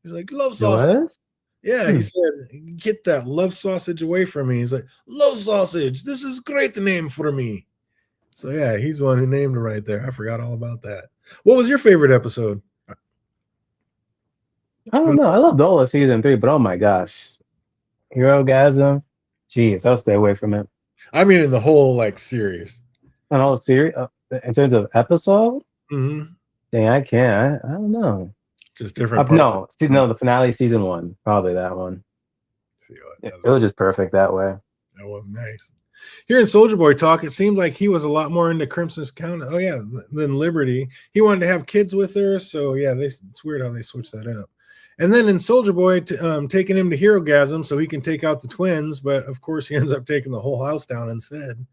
Speaker 1: He's like, Love Sausage.
Speaker 2: What?
Speaker 1: Yeah, he said, get that Love Sausage away from me. He's like, Love Sausage, this is great name for me. So yeah, he's the one who named it right there. I forgot all about that. What was your favorite episode?
Speaker 2: I don't know. I loved all of season 3, but oh my gosh. Herogasm. Jeez, I'll stay away from it.
Speaker 1: I mean, in the whole series.
Speaker 2: An whole series? In terms of episode?
Speaker 1: Mm-hmm.
Speaker 2: Dang, I can't. I don't know.
Speaker 1: Just different.
Speaker 2: No, the finale, season 1. Probably that one. It was just perfect that way.
Speaker 1: That was nice. Hearing Soldier Boy talk, it seemed like he was a lot more into Crimson's Count. Oh yeah, than Liberty. He wanted to have kids with her, so yeah, it's weird how they switched that up. And then in Soldier Boy, taking him to Herogasm so he can take out the twins, but of course he ends up taking the whole house down instead.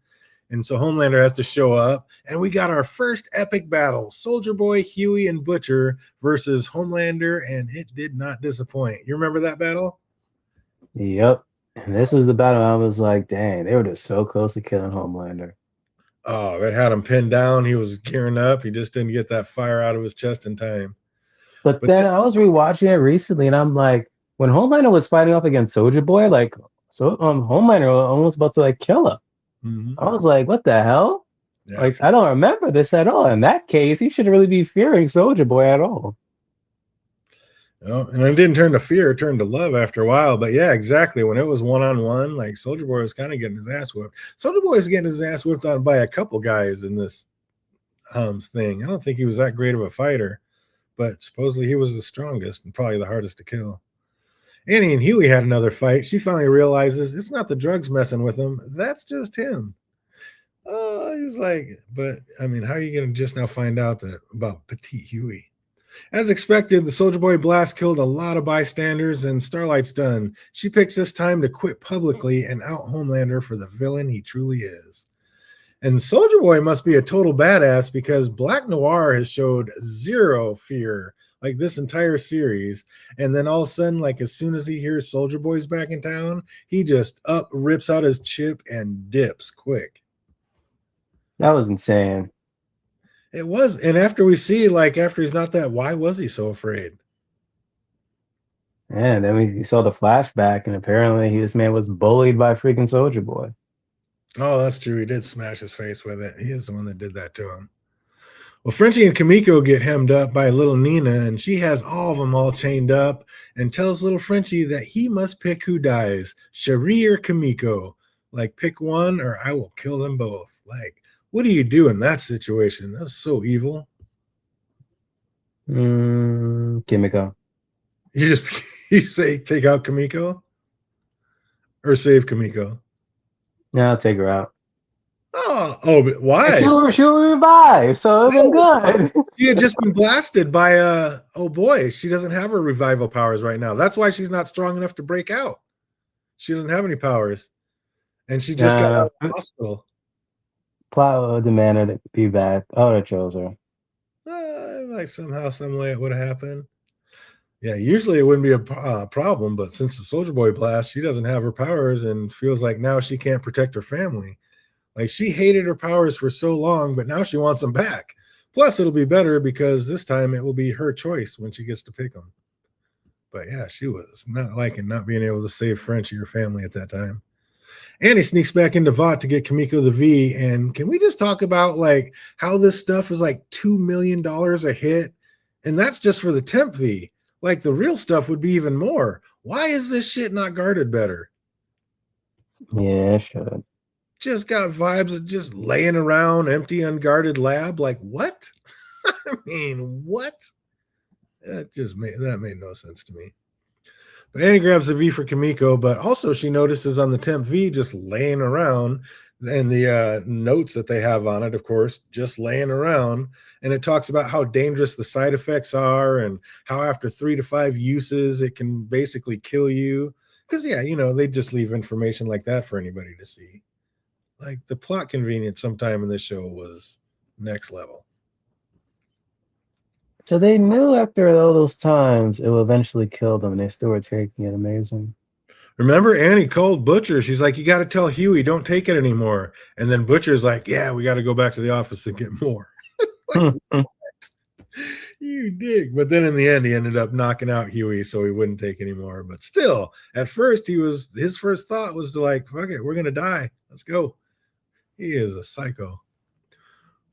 Speaker 1: And so Homelander has to show up, and we got our first epic battle: Soldier Boy, Huey, and Butcher versus Homelander, and it did not disappoint. You remember that battle?
Speaker 2: Yep. And this was the battle I was like, dang, they were just so close to killing Homelander.
Speaker 1: Oh, they had him pinned down. He was gearing up. He just didn't get that fire out of his chest in time.
Speaker 2: But then I was rewatching it recently, and I'm like, when Homelander was fighting off against Soldier Boy, Homelander was almost about to kill him. Mm-hmm. I was like, what the hell? Yeah. I don't remember this at all. In that case, he shouldn't really be fearing Soldier Boy at all.
Speaker 1: And it didn't turn to fear, it turned to love after a while. But yeah, exactly. When it was one-on-one, Soldier Boy was kind of getting his ass whipped. Soldier Boy is getting his ass whipped on by a couple guys in this thing. I don't think he was that great of a fighter, but supposedly he was the strongest and probably the hardest to kill. Annie and Huey had another fight. She finally realizes it's not the drugs messing with him. That's just him. He's like, but I mean, how are you going to just now find out that about Petite Huey? As expected, the Soldier Boy blast killed a lot of bystanders, and Starlight's done. She picks this time to quit publicly and out Homelander for the villain he truly is. And Soldier Boy must be a total badass because Black Noir has showed zero fear this entire series. And then all of a sudden, as soon as he hears Soldier Boy's back in town, he just rips out his chip and dips quick.
Speaker 2: That was insane.
Speaker 1: It was. And after we see, after he's not that, why was he so afraid?
Speaker 2: And then we saw the flashback, and apparently this man was bullied by freaking Soldier Boy.
Speaker 1: Oh, that's true. He did smash his face with it. He is the one that did that to him. Well, Frenchie and Kimiko get hemmed up by little Nina, and she has all of them all chained up and tells little Frenchie that he must pick who dies, Cherie or Kimiko. Like, pick one or I will kill them both. Like, what do you do in that situation? That's so evil.
Speaker 2: Kimiko.
Speaker 1: You just you say take out Kimiko or save Kimiko.
Speaker 2: Yeah, I'll take her out.
Speaker 1: Oh, but why?
Speaker 2: She'll revive, so it's good.
Speaker 1: She had just been blasted by oh boy, she doesn't have her revival powers right now. That's why she's not strong enough to break out. She doesn't have any powers. And she just got out of the hospital.
Speaker 2: Plot demanded it be back. I would have chose her.
Speaker 1: Like somehow, some way it would have happened. Yeah, usually it wouldn't be a problem, but since the Soldier Boy blast, she doesn't have her powers and feels like now she can't protect her family. Like she hated her powers for so long, but now she wants them back. Plus, it'll be better because this time it will be her choice when she gets to pick them. But yeah, she was not liking not being able to save Frenchie or family at that time. And he sneaks back into Vought to get Kimiko the V. And can we just talk about like how this stuff is like $2 million a hit? And that's just for the temp V. Like the real stuff would be even more. Why is this shit not guarded better?
Speaker 2: Yeah, it should.
Speaker 1: Just got vibes of just laying around empty, unguarded lab. Like what? I mean, what? That made no sense to me. But Annie grabs the V for Kimiko, but also she notices on the temp V just laying around, and the notes that they have on it, of course, just laying around. And it talks about how dangerous the side effects are and how after 3 to 5 uses, it can basically kill you. Because, yeah, they just leave information like that for anybody to see. Like the plot convenience sometime in this show was next level.
Speaker 2: So they knew after all those times it will eventually kill them, and they still were taking it. Amazing.
Speaker 1: Remember, Annie called Butcher. She's like, you got to tell Huey, don't take it anymore. And then Butcher's like, yeah, we got to go back to the office and get more. Like, you dig. But then in the end, he ended up knocking out Huey so he wouldn't take anymore. But still, at first, his first thought was to like, fuck it, we're going to die. Let's go. He is a psycho.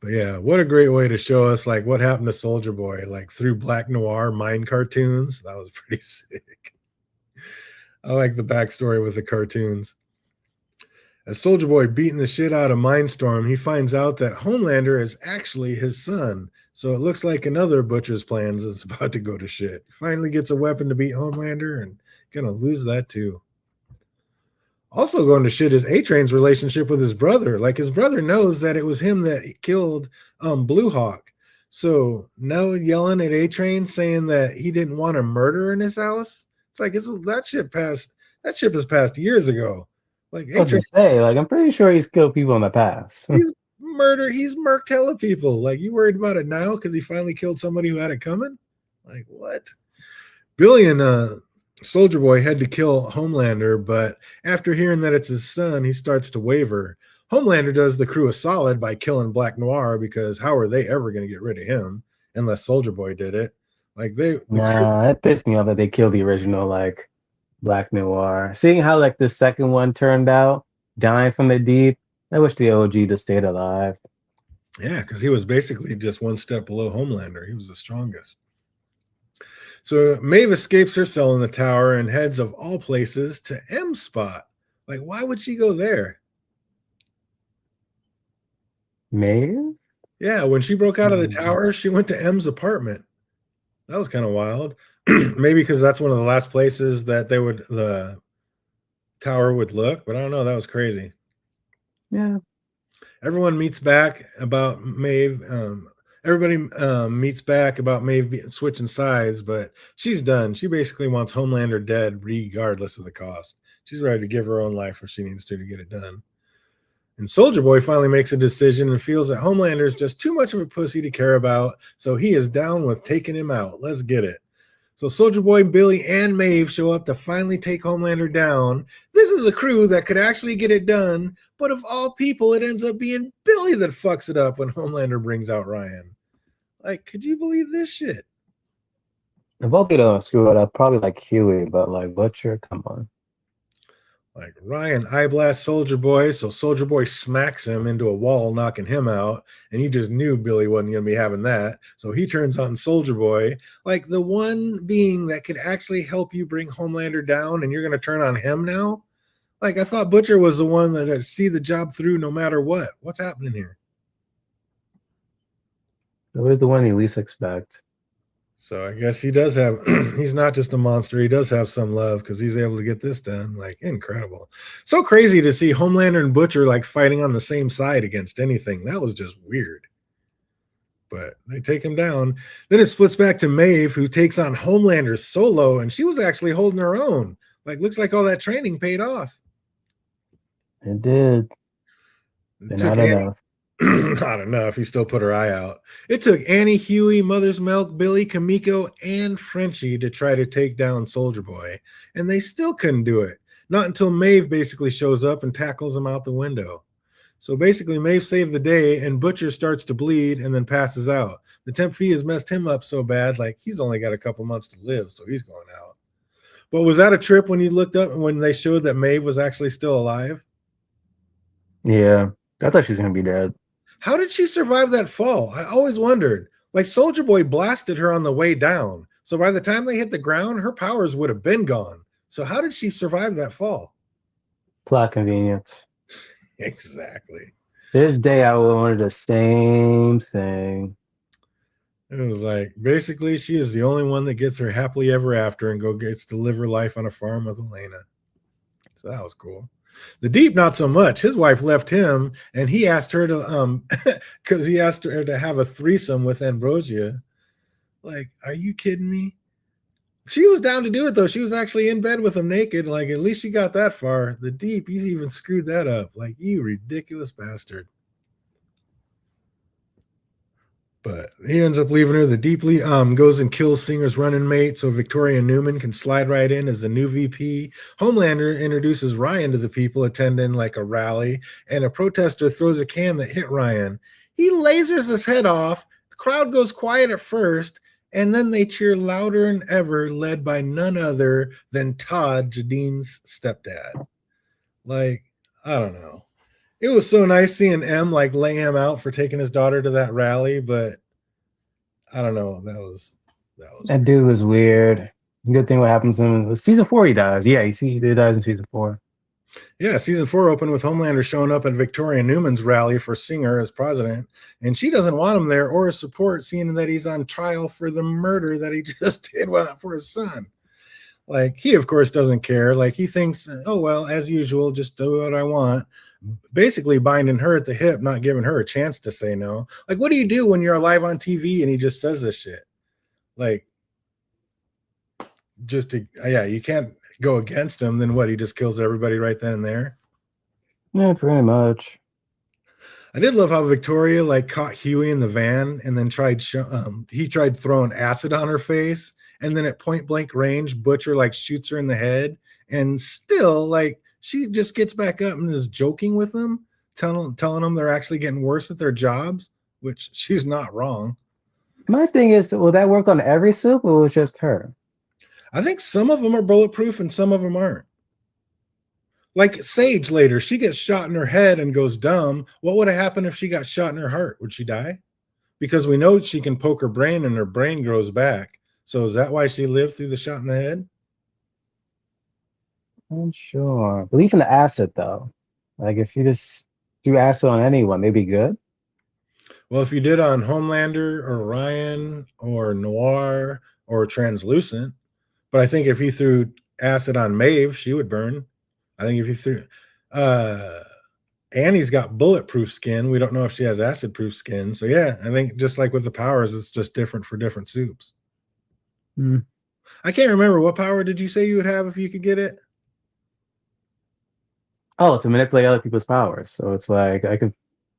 Speaker 1: But yeah, what a great way to show us like what happened to Soldier Boy, like through Black Noir mind cartoons. That was pretty sick. I like the backstory with the cartoons. As Soldier Boy beating the shit out of Mindstorm, he finds out that Homelander is actually his son. So it looks like another Butcher's plans is about to go to shit. He finally gets a weapon to beat Homelander and gonna lose that too. Also going to shit is A-Train's relationship with his brother. Like his brother knows that it was him that killed Blue Hawk. So now yelling at A-Train saying that he didn't want a murder in his house. It's like that ship has passed years ago. Like
Speaker 2: A-Train, like I'm pretty sure he's killed people in the past.
Speaker 1: He's murked hella people. Like you worried about it now because he finally killed somebody who had it coming? Like what? Billy and Soldier Boy had to kill Homelander, but after hearing that it's his son, he starts to waver. Homelander does the crew a solid by killing Black Noir because how are they ever going to get rid of him unless Soldier Boy did it? Like
Speaker 2: it pissed me off that they killed the original like Black Noir. Seeing how like the second one turned out, dying from the deep, I wish the OG just stayed alive.
Speaker 1: Yeah, because he was basically just one step below Homelander. He was the strongest. So Maeve escapes her cell in the tower and heads of all places to M's spot. Like, why would she go there?
Speaker 2: Maeve?
Speaker 1: Yeah, when she broke out of the tower, she went to M's apartment. That was kind of wild. Maybe because that's one of the last places that the tower would look, but I don't know. That was crazy.
Speaker 2: Yeah.
Speaker 1: Everyone meets back about Maeve. Everybody meets back about Maeve switching sides, but she's done. She basically wants Homelander dead regardless of the cost. She's ready to give her own life if she needs to get it done. And Soldier Boy finally makes a decision and feels that Homelander is just too much of a pussy to care about, so he is down with taking him out. Let's get it. So Soldier Boy, Billy, and Maeve show up to finally take Homelander down. This is a crew that could actually get it done, but of all people, it ends up being Billy that fucks it up when Homelander brings out Ryan. Like, could you believe this shit?
Speaker 2: If Volpe don't screw it up, probably like Huey, but like Butcher, come on.
Speaker 1: Like Ryan eye blast Soldier Boy, so Soldier Boy smacks him into a wall, knocking him out, and you just knew Billy wasn't going to be having that. So he turns on Soldier Boy, like the one being that could actually help you bring Homelander down, and you're going to turn on him now. Like I thought Butcher was the one that see the job through no matter what. What's happening here?
Speaker 2: Who's the one you least expect?
Speaker 1: So I guess he does have, he's not just a monster. He does have some love because he's able to get this done. Like incredible. So crazy to see Homelander and Butcher like fighting on the same side against anything. That was just weird. But they take him down. Then it splits back to Maeve, who takes on Homelander solo, and she was actually holding her own. Like looks like all that training paid off.
Speaker 2: It did. But not enough.
Speaker 1: Not enough. He still put her eye out. It took Annie, Huey, Mother's Milk, Billy, Kamiko, and Frenchie to try to take down Soldier Boy, and they still couldn't do it. Not until Maeve basically shows up and tackles him out the window. So basically, Maeve saved the day, and Butcher starts to bleed and then passes out. The temp fee has messed him up so bad, like he's only got a couple months to live, so he's going out. But was that a trip when you looked up and when they showed that Maeve was actually still alive?
Speaker 2: Yeah, I thought she was gonna be dead.
Speaker 1: How did she survive that fall? I always wondered. Like Soldier Boy blasted her on the way down. So by the time they hit the ground, her powers would have been gone. So how did she survive that fall?
Speaker 2: Plot convenience.
Speaker 1: Exactly.
Speaker 2: This day I wanted the same thing.
Speaker 1: It was like basically she is the only one that gets her happily ever after and gets to live her life on a farm with Elena. So that was cool. The Deep, not so much. His wife left him, and he asked her to because he asked her to have a threesome with Ambrosia. Like, are you kidding me? She was down to do it though. She was actually in bed with him naked. Like, at least she got that far. The Deep, you even screwed that up. Like, you ridiculous bastard. But he ends up leaving her. The Deeply goes and kills Singer's running mate so Victoria Newman can slide right in as the new VP. Homelander introduces Ryan to the people attending like a rally, and a protester throws a can that hit Ryan. He lasers his head off. The crowd goes quiet at first, and then they cheer louder than ever, led by none other than Todd, Jadine's stepdad. Like, I don't know. It was so nice seeing M like lay him out for taking his daughter to that rally, but I don't know. That
Speaker 2: dude was weird. Good thing what happens in season 4 he dies. Yeah, he dies in season 4.
Speaker 1: Yeah, season 4 opened with Homelander showing up at Victoria Newman's rally for Singer as president, and she doesn't want him there or his support, seeing that he's on trial for the murder that he just did for his son. Like, he of course doesn't care. Like, he thinks, oh well, as usual, just do what I want. Basically binding her at the hip, not giving her a chance to say no. Like, what do you do when you're live on TV and he just says this shit? Like, you can't go against him. Then what? He just kills everybody right then and there.
Speaker 2: Yeah, pretty much.
Speaker 1: I did love how Victoria like caught Huey in the van and then tried throwing acid on her face, and then at point blank range, Butcher like shoots her in the head, and still like she just gets back up and is joking with them, telling them they're actually getting worse at their jobs, which she's not wrong.
Speaker 2: My thing is, will that work on every soup or was just her?
Speaker 1: I think some of them are bulletproof and some of them aren't. Like Sage later, she gets shot in her head and goes dumb. What would have happened if she got shot in her heart? Would she die? Because we know she can poke her brain and her brain grows back. So is that why she lived through the shot in the head?
Speaker 2: I'm sure. Believe in the acid though. Like if you just do acid on anyone, they'd be good.
Speaker 1: Well, if you did on Homelander or Ryan or Noir or Translucent, but I think if you threw acid on Maeve, she would burn. I think if you threw Annie's got bulletproof skin. We don't know if she has acid-proof skin. So yeah, I think just like with the powers, it's just different for different soups. I can't remember, what power did you say you would have if you could get it?
Speaker 2: Oh, to manipulate other people's powers. So it's like I could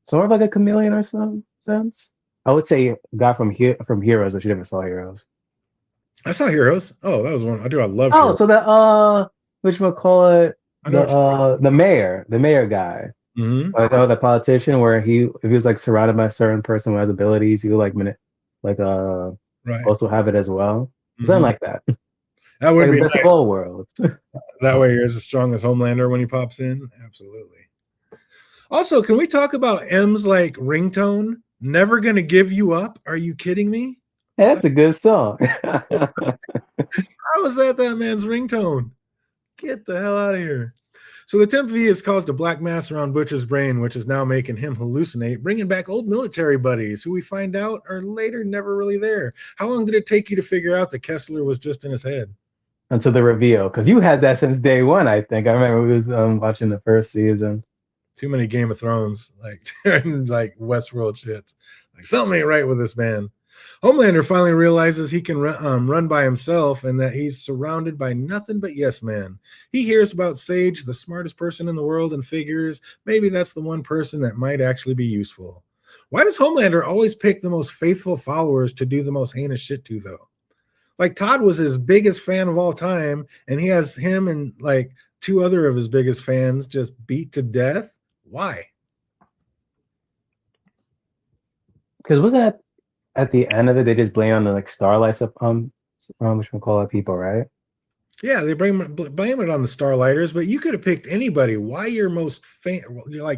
Speaker 2: sort of like a chameleon or some sense. I would say got from Heroes, but you never saw Heroes.
Speaker 1: I saw Heroes. Oh, that was one. I love.
Speaker 2: Oh,
Speaker 1: Heroes.
Speaker 2: so the which we'll call it the mayor guy.
Speaker 1: Mm-hmm.
Speaker 2: I know the politician where if he was like surrounded by a certain person who has abilities, he would like right. Also have it as well. Something like that. It's
Speaker 1: That would
Speaker 2: like
Speaker 1: be
Speaker 2: the best
Speaker 1: nice.
Speaker 2: of all worlds.
Speaker 1: That way you're as strong as Homelander when he pops in. Absolutely. Also, can we talk about M's like ringtone? Never gonna give you up. Are you kidding me?
Speaker 2: Hey, that's a good song.
Speaker 1: How is that man's ringtone? Get the hell out of here. So the Temp V has caused a black mass around Butcher's brain, which is now making him hallucinate, bringing back old military buddies who we find out are later never really there. How long did it take you to figure out that Kessler was just in his head?
Speaker 2: Until the reveal, because you had that since day one. I think I remember we was watching the first season.
Speaker 1: Too many Game of Thrones, like Westworld shits. Like something ain't right with this man. Homelander finally realizes he can run by himself and that he's surrounded by nothing but yes man. He hears about Sage, the smartest person in the world, and figures maybe that's the one person that might actually be useful. Why does Homelander always pick the most faithful followers to do the most heinous shit to, though? Like Todd was his biggest fan of all time, and he has him and like two other of his biggest fans just beat to death. Why?
Speaker 2: Because wasn't it at the end of it they just blame on the like Starlights up which we call it people, right?
Speaker 1: Yeah, they blame it on the Starlighters, but you could have picked anybody. Why your most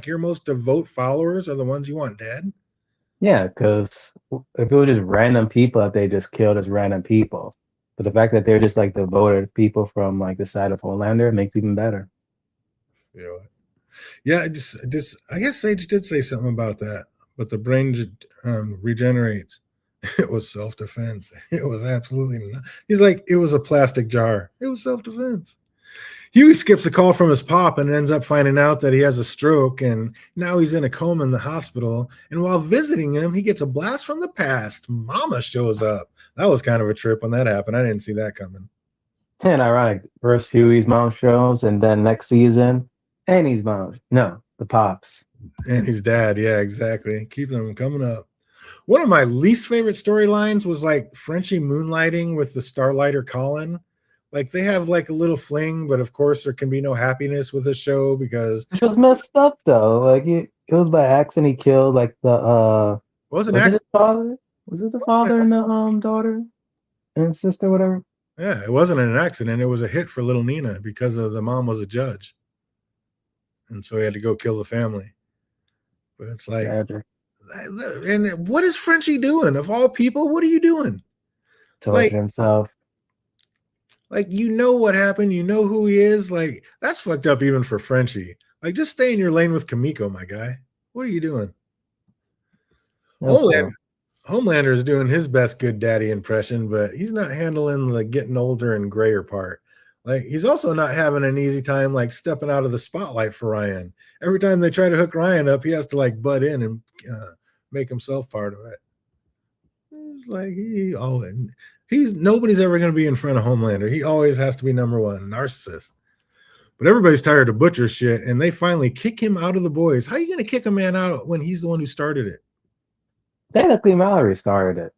Speaker 1: your most devout followers are the ones you want dead?
Speaker 2: Yeah, because if it was just random people that they just killed as random people, but the fact that they're just like devoted people from like the side of Homelander makes it even better.
Speaker 1: Yeah, I guess Sage did say something about that, but the brain regenerates. It was self-defense. It was absolutely not. He's like, it was a plastic jar. It was self-defense. Huey skips a call from his pop and ends up finding out that he has a stroke, and now he's in a coma in the hospital. And while visiting him, he gets a blast from the past. Mama shows up. That was kind of a trip when that happened. I didn't see that coming.
Speaker 2: And ironic, first Huey's mom shows, and then next season, Annie's mom. No, the pops.
Speaker 1: And his dad. Yeah, exactly. Keep them coming up. One of my least favorite storylines was like Frenchie moonlighting with the Starlighter Colin. Like they have like a little fling, but of course there can be no happiness with the show because
Speaker 2: Which was messed up though. Like it was by accident he killed like the was it his father? Was it the father and the daughter and sister, whatever?
Speaker 1: Yeah, it wasn't an accident. It was a hit for little Nina because of the mom was a judge. And so he had to go kill the family. But it's like and what is Frenchie doing? Of all people, what are you doing?
Speaker 2: Torture himself.
Speaker 1: Like, you know what happened. You know who he is. Like, that's fucked up even for Frenchie. Like, just stay in your lane with Kimiko, my guy. What are you doing? Homelander is doing his best good daddy impression, but he's not handling the getting older and grayer part. Like, he's also not having an easy time, like, stepping out of the spotlight for Ryan. Every time they try to hook Ryan up, he has to, like, butt in and make himself part of it. It's like, nobody's ever going to be in front of Homelander. He always has to be number one, narcissist. But everybody's tired of Butcher shit, and they finally kick him out of the boys. How are you going to kick a man out when he's the one who started it?
Speaker 2: Technically, Mallory started it.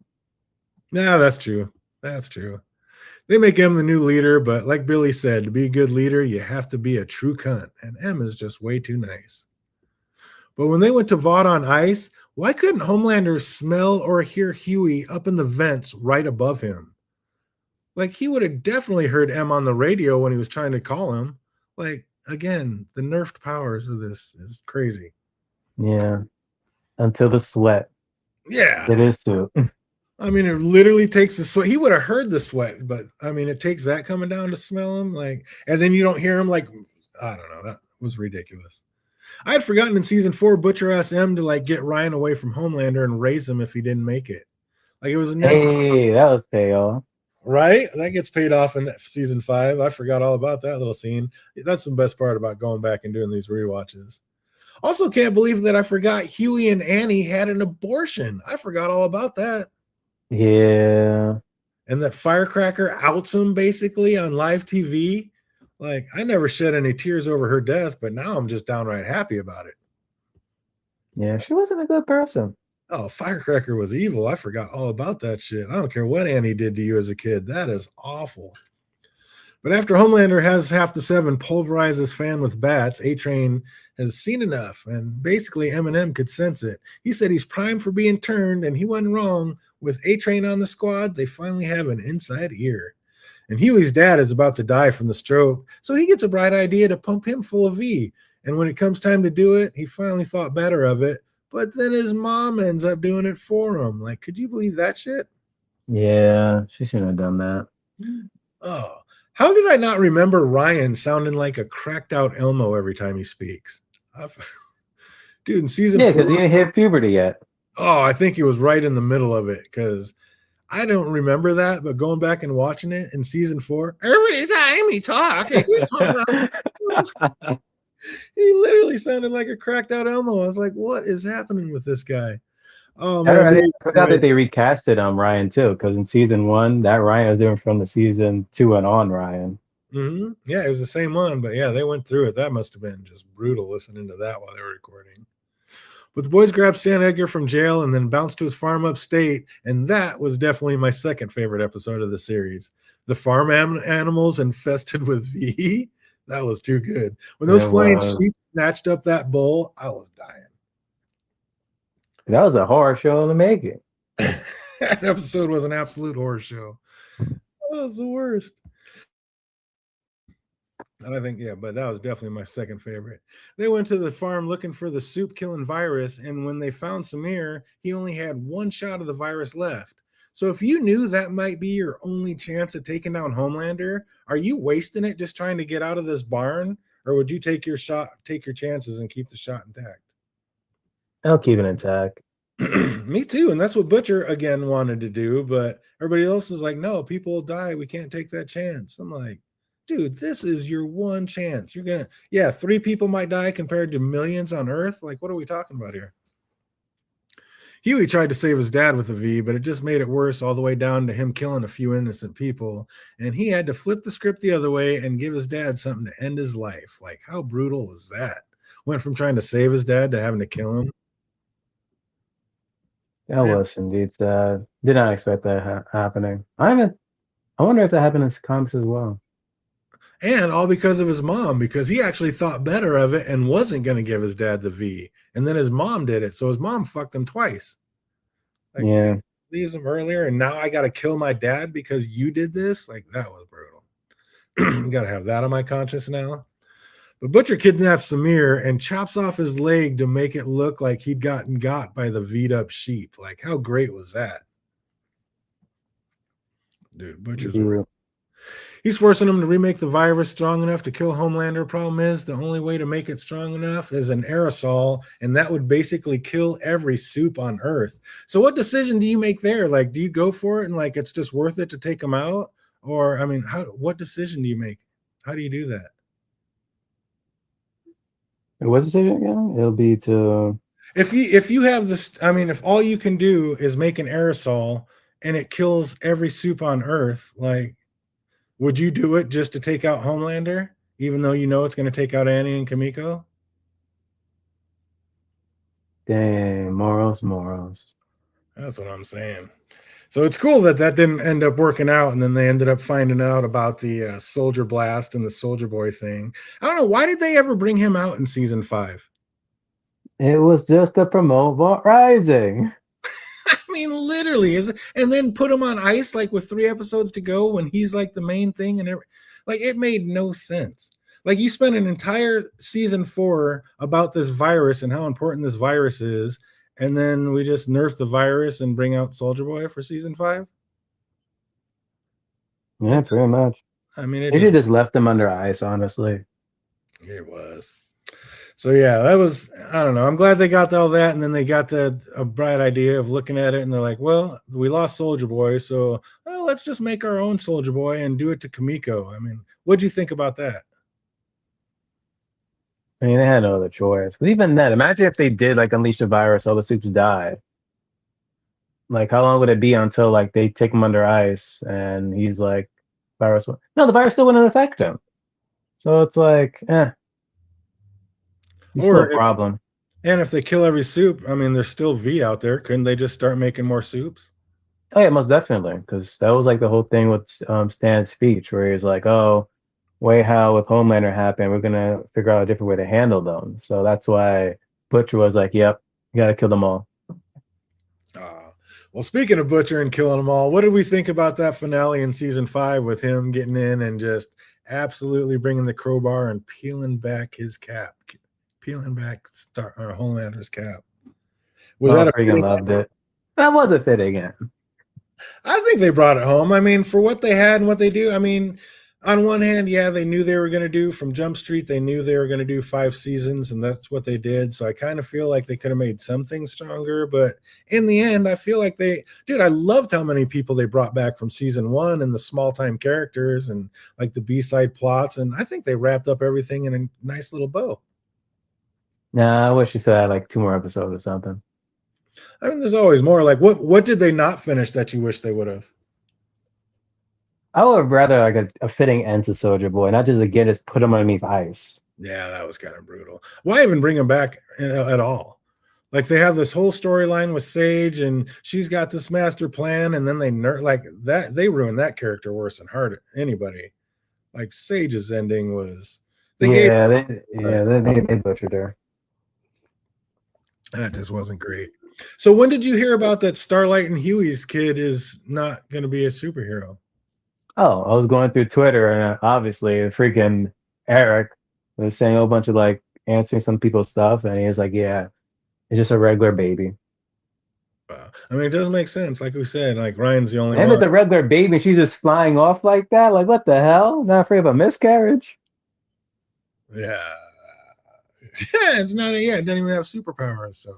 Speaker 1: Yeah, that's true. That's true. They make him the new leader, but like Billy said, to be a good leader, you have to be a true cunt, and M is just way too nice. But when they went to Vought on ice, why couldn't Homelander smell or hear Huey up in the vents right above him? Like, he would have definitely heard M on the radio when he was trying to call him. Like, again, the nerfed powers of this is crazy.
Speaker 2: Yeah. Until the sweat.
Speaker 1: Yeah.
Speaker 2: It is too.
Speaker 1: I mean, it literally takes the sweat. He would have heard the sweat, but I mean, it takes that coming down to smell him. Like, and then you don't hear him. Like, I don't know. That was ridiculous. I had forgotten in season 4, Butcher asked M to like get Ryan away from Homelander and raise him if he didn't make it. Like, it was
Speaker 2: hey, that was payoff.
Speaker 1: Right? That gets paid off in season 5. I forgot all about that little scene. That's the best part about going back and doing these rewatches. Also, can't believe that I forgot Huey and Annie had an abortion. I forgot all about that.
Speaker 2: Yeah.
Speaker 1: And that Firecracker outs him basically on live TV. Like, I never shed any tears over her death, but now I'm just downright happy about it.
Speaker 2: Yeah, she wasn't a good person.
Speaker 1: Oh, Firecracker was evil. I forgot all about that shit. I don't care what Annie did to you as a kid. That is awful. But after Homelander has half the 7 pulverize his fan with bats, A-Train has seen enough, and basically Eminem could sense it. He said he's primed for being turned, and he wasn't wrong. With A-Train on the squad, they finally have an inside ear. And Huey's dad is about to die from the stroke, so he gets a bright idea to pump him full of V. And when it comes time to do it, he finally thought better of it, but then his mom ends up doing it for him. Like, could you believe that shit?
Speaker 2: Yeah, she shouldn't have done that.
Speaker 1: Oh, how did I not remember Ryan sounding like a cracked out Elmo every time he speaks? Dude, in season
Speaker 2: Yeah,
Speaker 1: 4,
Speaker 2: because he didn't hit puberty yet.
Speaker 1: oh, I think he was right in the middle of it because I don't remember that, but going back and watching it in season 4, every time he talks, he literally sounded like a cracked out Elmo. I was like, what is happening with this guy? Oh man,
Speaker 2: I forgot that they recasted Ryan too, because in season 1, that Ryan was different from the season 2 and on Ryan.
Speaker 1: Mm-hmm. Yeah, it was the same one, but yeah, they went through it. That must have been just brutal listening to that while they were recording. But the boys grabbed Stan Edgar from jail and then bounced to his farm upstate, and that was definitely my second favorite episode of the series. The farm animals infested with V. That was too good. When those flying sheep snatched up that bull, I was dying.
Speaker 2: That was a horror show in the making.
Speaker 1: That episode was an absolute horror show. That was the worst. And I think, yeah, but that was definitely my second favorite. They went to the farm looking for the soup killing virus, and when they found Samir, he only had one shot of the virus left. So if you knew that might be your only chance at taking down Homelander, are you wasting it just trying to get out of this barn, or would you take your chances and keep the shot intact?
Speaker 2: I'll keep it intact.
Speaker 1: Me too, and that's what Butcher again wanted to do, but everybody else is like, no, people will die. We can't take that chance. I'm like, dude, this is your one chance. You're gonna, yeah, 3 people might die compared to millions on Earth. Like, what are we talking about here? Huey tried to save his dad with a V, but it just made it worse all the way down to him killing a few innocent people. And he had to flip the script the other way and give his dad something to end his life. Like, how brutal was that? Went from trying to save his dad to having to kill him.
Speaker 2: That was indeed sad. Did not expect that happening. I wonder if that happened in comics as well.
Speaker 1: And all because of his mom, because he actually thought better of it and wasn't going to give his dad the V. And then his mom did it. So his mom fucked him twice. Like,
Speaker 2: yeah.
Speaker 1: Leaves him earlier, and now I got to kill my dad because you did this? Like, that was brutal. You got to have that on my conscience now. But Butcher kidnaps Samir and chops off his leg to make it look like he'd gotten got by the V'd up sheep. Like, how great was that? Dude, Butcher's real. He's forcing him to remake the virus strong enough to kill Homelander. Problem is, the only way to make it strong enough is an aerosol, and that would basically kill every soup on Earth. So what decision do you make there? Like, do you go for it and like it's just worth it to take him out? Or, I mean, what decision do you make? How do you do that?
Speaker 2: What's the decision again? It'll be to
Speaker 1: if you have this, I mean, if all you can do is make an aerosol and it kills every soup on Earth, like, would you do it just to take out Homelander, even though you know it's going to take out Annie and Kimiko?
Speaker 2: Dang, morals.
Speaker 1: That's what I'm saying. So it's cool that didn't end up working out, and then they ended up finding out about the Soldier Blast and the Soldier Boy thing. I don't know, why did they ever bring him out in season 5?
Speaker 2: It was just to promote Vault Rising.
Speaker 1: I mean, literally, and then put him on ice like with 3 episodes to go when he's like the main thing, and like it made no sense. Like, you spent an entire season 4 about this virus and how important this virus is, and then we just nerf the virus and bring out Soldier Boy for season 5.
Speaker 2: Yeah, pretty much.
Speaker 1: I mean,
Speaker 2: they just left them under ice, honestly.
Speaker 1: It was. So yeah, that was, I don't know. I'm glad they got all that, and then they got a bright idea of looking at it, and they're like, well, we lost Soldier Boy, so let's just make our own Soldier Boy and do it to Kimiko. I mean, what'd you think about that?
Speaker 2: I mean, they had no other choice. But even then, imagine if they did like unleash the virus, all the soups died. Like, how long would it be until like they take him under ice and he's like, virus? No, the virus still wouldn't affect him. So it's like, He's still a problem.
Speaker 1: And if they kill every soup, I mean, there's still V out there. Couldn't they just start making more soups?
Speaker 2: Oh yeah, most definitely. Because that was like the whole thing with Stan's speech, where he's like, "Oh, way how with Homelander happened, we're gonna figure out a different way to handle them." So that's why Butcher was like, "Yep, you gotta kill them all."
Speaker 1: Well, speaking of Butcher and killing them all, what did we think about that finale in season 5 with him getting in and just absolutely bringing the crowbar and peeling back his cap, peeling back Homelander's cap? Was that
Speaker 2: I
Speaker 1: a
Speaker 2: freaking
Speaker 1: fitting
Speaker 2: loved it. That was a fitting end.
Speaker 1: I think they brought it home. I mean, for what they had and what they do, I mean, on one hand, yeah, they knew they were going to do from Jump Street, they knew they were going to do 5 seasons, and that's what they did. So I kind of feel like they could have made something stronger. But in the end, I feel like I loved how many people they brought back from season 1 and the small time characters and like the B-side plots. And I think they wrapped up everything in a nice little bow.
Speaker 2: Nah, I wish you said like 2 more episodes or something.
Speaker 1: I mean, there's always more. Like, what did they not finish that you wish they would have?
Speaker 2: I would have rather like a fitting end to Soldier Boy, not just again just put him underneath ice.
Speaker 1: Yeah, that was kind of brutal. Why even bring him back at all? Like they have this whole storyline with Sage, and she's got this master plan, and then they ruined that character worse than anybody. Like Sage's ending was
Speaker 2: They butchered her.
Speaker 1: That just wasn't great. So when did you hear about that Starlight and Huey's kid is not going to be a superhero?
Speaker 2: Oh, I was going through Twitter and obviously freaking Eric was saying a whole bunch of like answering some people's stuff, and he was like, "Yeah, it's just a regular baby."
Speaker 1: I mean, it does make sense. Like we said, like Ryan's the only
Speaker 2: and
Speaker 1: one.
Speaker 2: It's a regular baby, and she's just flying off like that. Like, what the hell? Not afraid of a miscarriage?
Speaker 1: Yeah. Yeah, it's not. Yeah, it doesn't even have superpowers. So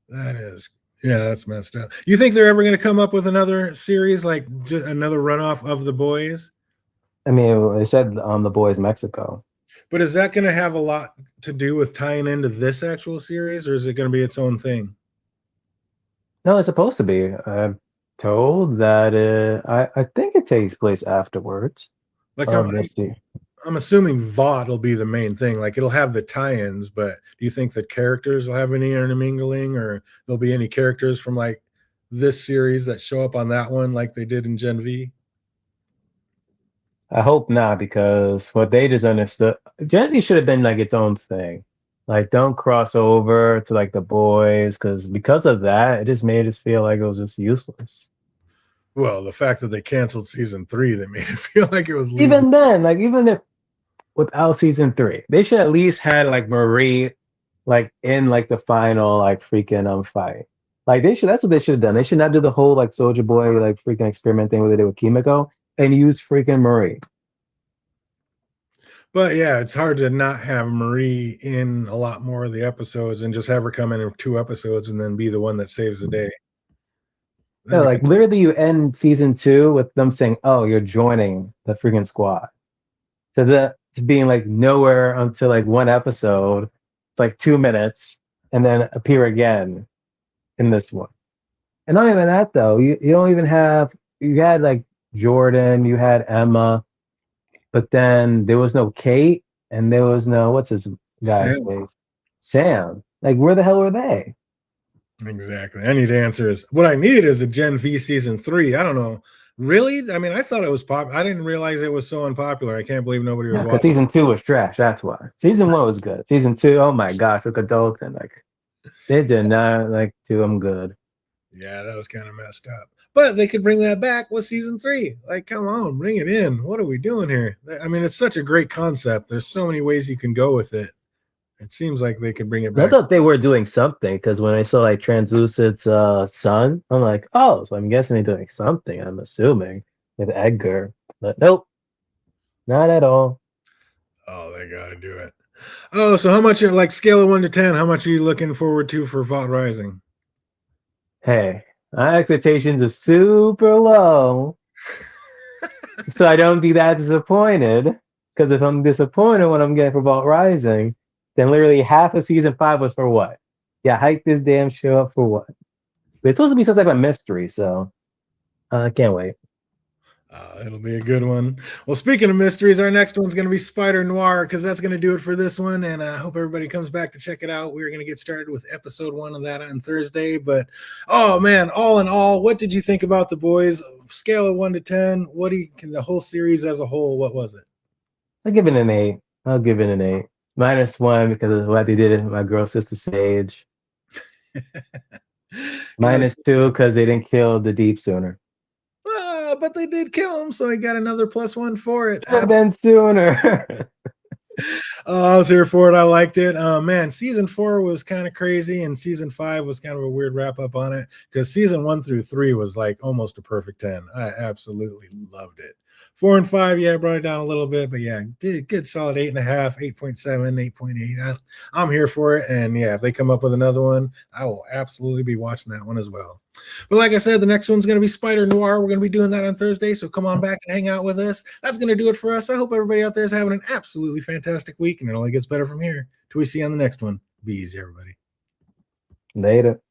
Speaker 1: that's messed up. You think they're ever going to come up with another series, like another runoff of The Boys?
Speaker 2: I mean, they said on The Boys Mexico.
Speaker 1: But is that going to have a lot to do with tying into this actual series, or is it going to be its own thing?
Speaker 2: No, it's supposed to be. I'm told that I think it takes place afterwards.
Speaker 1: Like I'm assuming Vought will be the main thing. Like it'll have the tie-ins, but do you think the characters will have any intermingling, or there'll be any characters from like this series that show up on that one, like they did in Gen V?
Speaker 2: I hope not, because what they just understood, Gen V should have been like its own thing. Like, don't cross over to like The Boys, because of that, it just made us feel like it was just useless.
Speaker 1: Well, the fact that they canceled season 3, they made it feel like it was
Speaker 2: even then, like even if without season 3, they should at least had like Marie like in like the final like freaking fight. Like that's what they should have done. They should not do the whole like Soldier Boy like freaking experiment thing where they did with Kimiko and use freaking Marie.
Speaker 1: But yeah, it's hard to not have Marie in a lot more of the episodes and just have her come in 2 episodes and then be the one that saves the day.
Speaker 2: Yeah, like literally you end season 2 with them saying, "Oh, you're joining the freaking squad." To being like nowhere until like 1 episode, like 2 minutes, and then appear again in this one. And not even that though. You don't even have, you had like Jordan, you had Emma, but then there was no Kate, and there was no, what's his guy's face? Sam. Like, where the hell are they?
Speaker 1: Exactly. I need answers. What I need is a Gen V season 3. I don't know. Really? I mean, I thought it was I didn't realize it was so unpopular. I can't believe nobody was watching.
Speaker 2: Because season 2 was trash. That's why. Season 1 was good. Season 2, oh my gosh, look adult, and like they did not like do them good.
Speaker 1: Yeah, that was kind of messed up. But they could bring that back with season 3. Like, come on, bring it in. What are we doing here? I mean, it's such a great concept. There's so many ways you can go with it. It seems like they could bring it back.
Speaker 2: I thought they were doing something, because when I saw like Translucent's son, I'm like, oh, so I'm guessing they're doing something. I'm assuming with Edgar, but nope, not at all.
Speaker 1: Oh, they got to do it. Oh, so how much? Like scale of 1 to 10, how much are you looking forward to for Vought Rising?
Speaker 2: Hey, my expectations are super low, so I don't be that disappointed. Because if I'm disappointed when I'm getting for Vought Rising, then literally half of season 5 was for what? Yeah, hype this damn show up for what? But it's supposed to be some type of mystery, so I can't wait.
Speaker 1: It'll be a good one. Well, speaking of mysteries, our next one's going to be Spider Noir, because that's going to do it for this one. And I hope everybody comes back to check it out. We're going to get started with episode 1 of that on Thursday. But, oh, man, all in all, what did you think about The Boys? Scale of 1 to 10, the whole series as a whole, what was it?
Speaker 2: I'll give it an 8. I'll give it an 8. -1 because of what they did with my girl sister Sage. -2 because they didn't kill the Deep sooner.
Speaker 1: But they did kill him, so he got another +1 for it.
Speaker 2: Should have been sooner.
Speaker 1: I was here for it. I liked it. Man, season 4 was kind of crazy, and season 5 was kind of a weird wrap up on it because season 1 through 3 was like almost a perfect 10. I absolutely loved it. 4 and 5, yeah, brought it down a little bit, but yeah, did good solid 8.5, 8.7, 8.8. I'm here for it. And yeah, if they come up with another one, I will absolutely be watching that one as well. But like I said, the next one's going to be Spider Noir. We're going to be doing that on Thursday. So come on back and hang out with us. That's going to do it for us. I hope everybody out there is having an absolutely fantastic week, and it only gets better from here. Till we see you on the next one. Be easy, everybody.
Speaker 2: Later.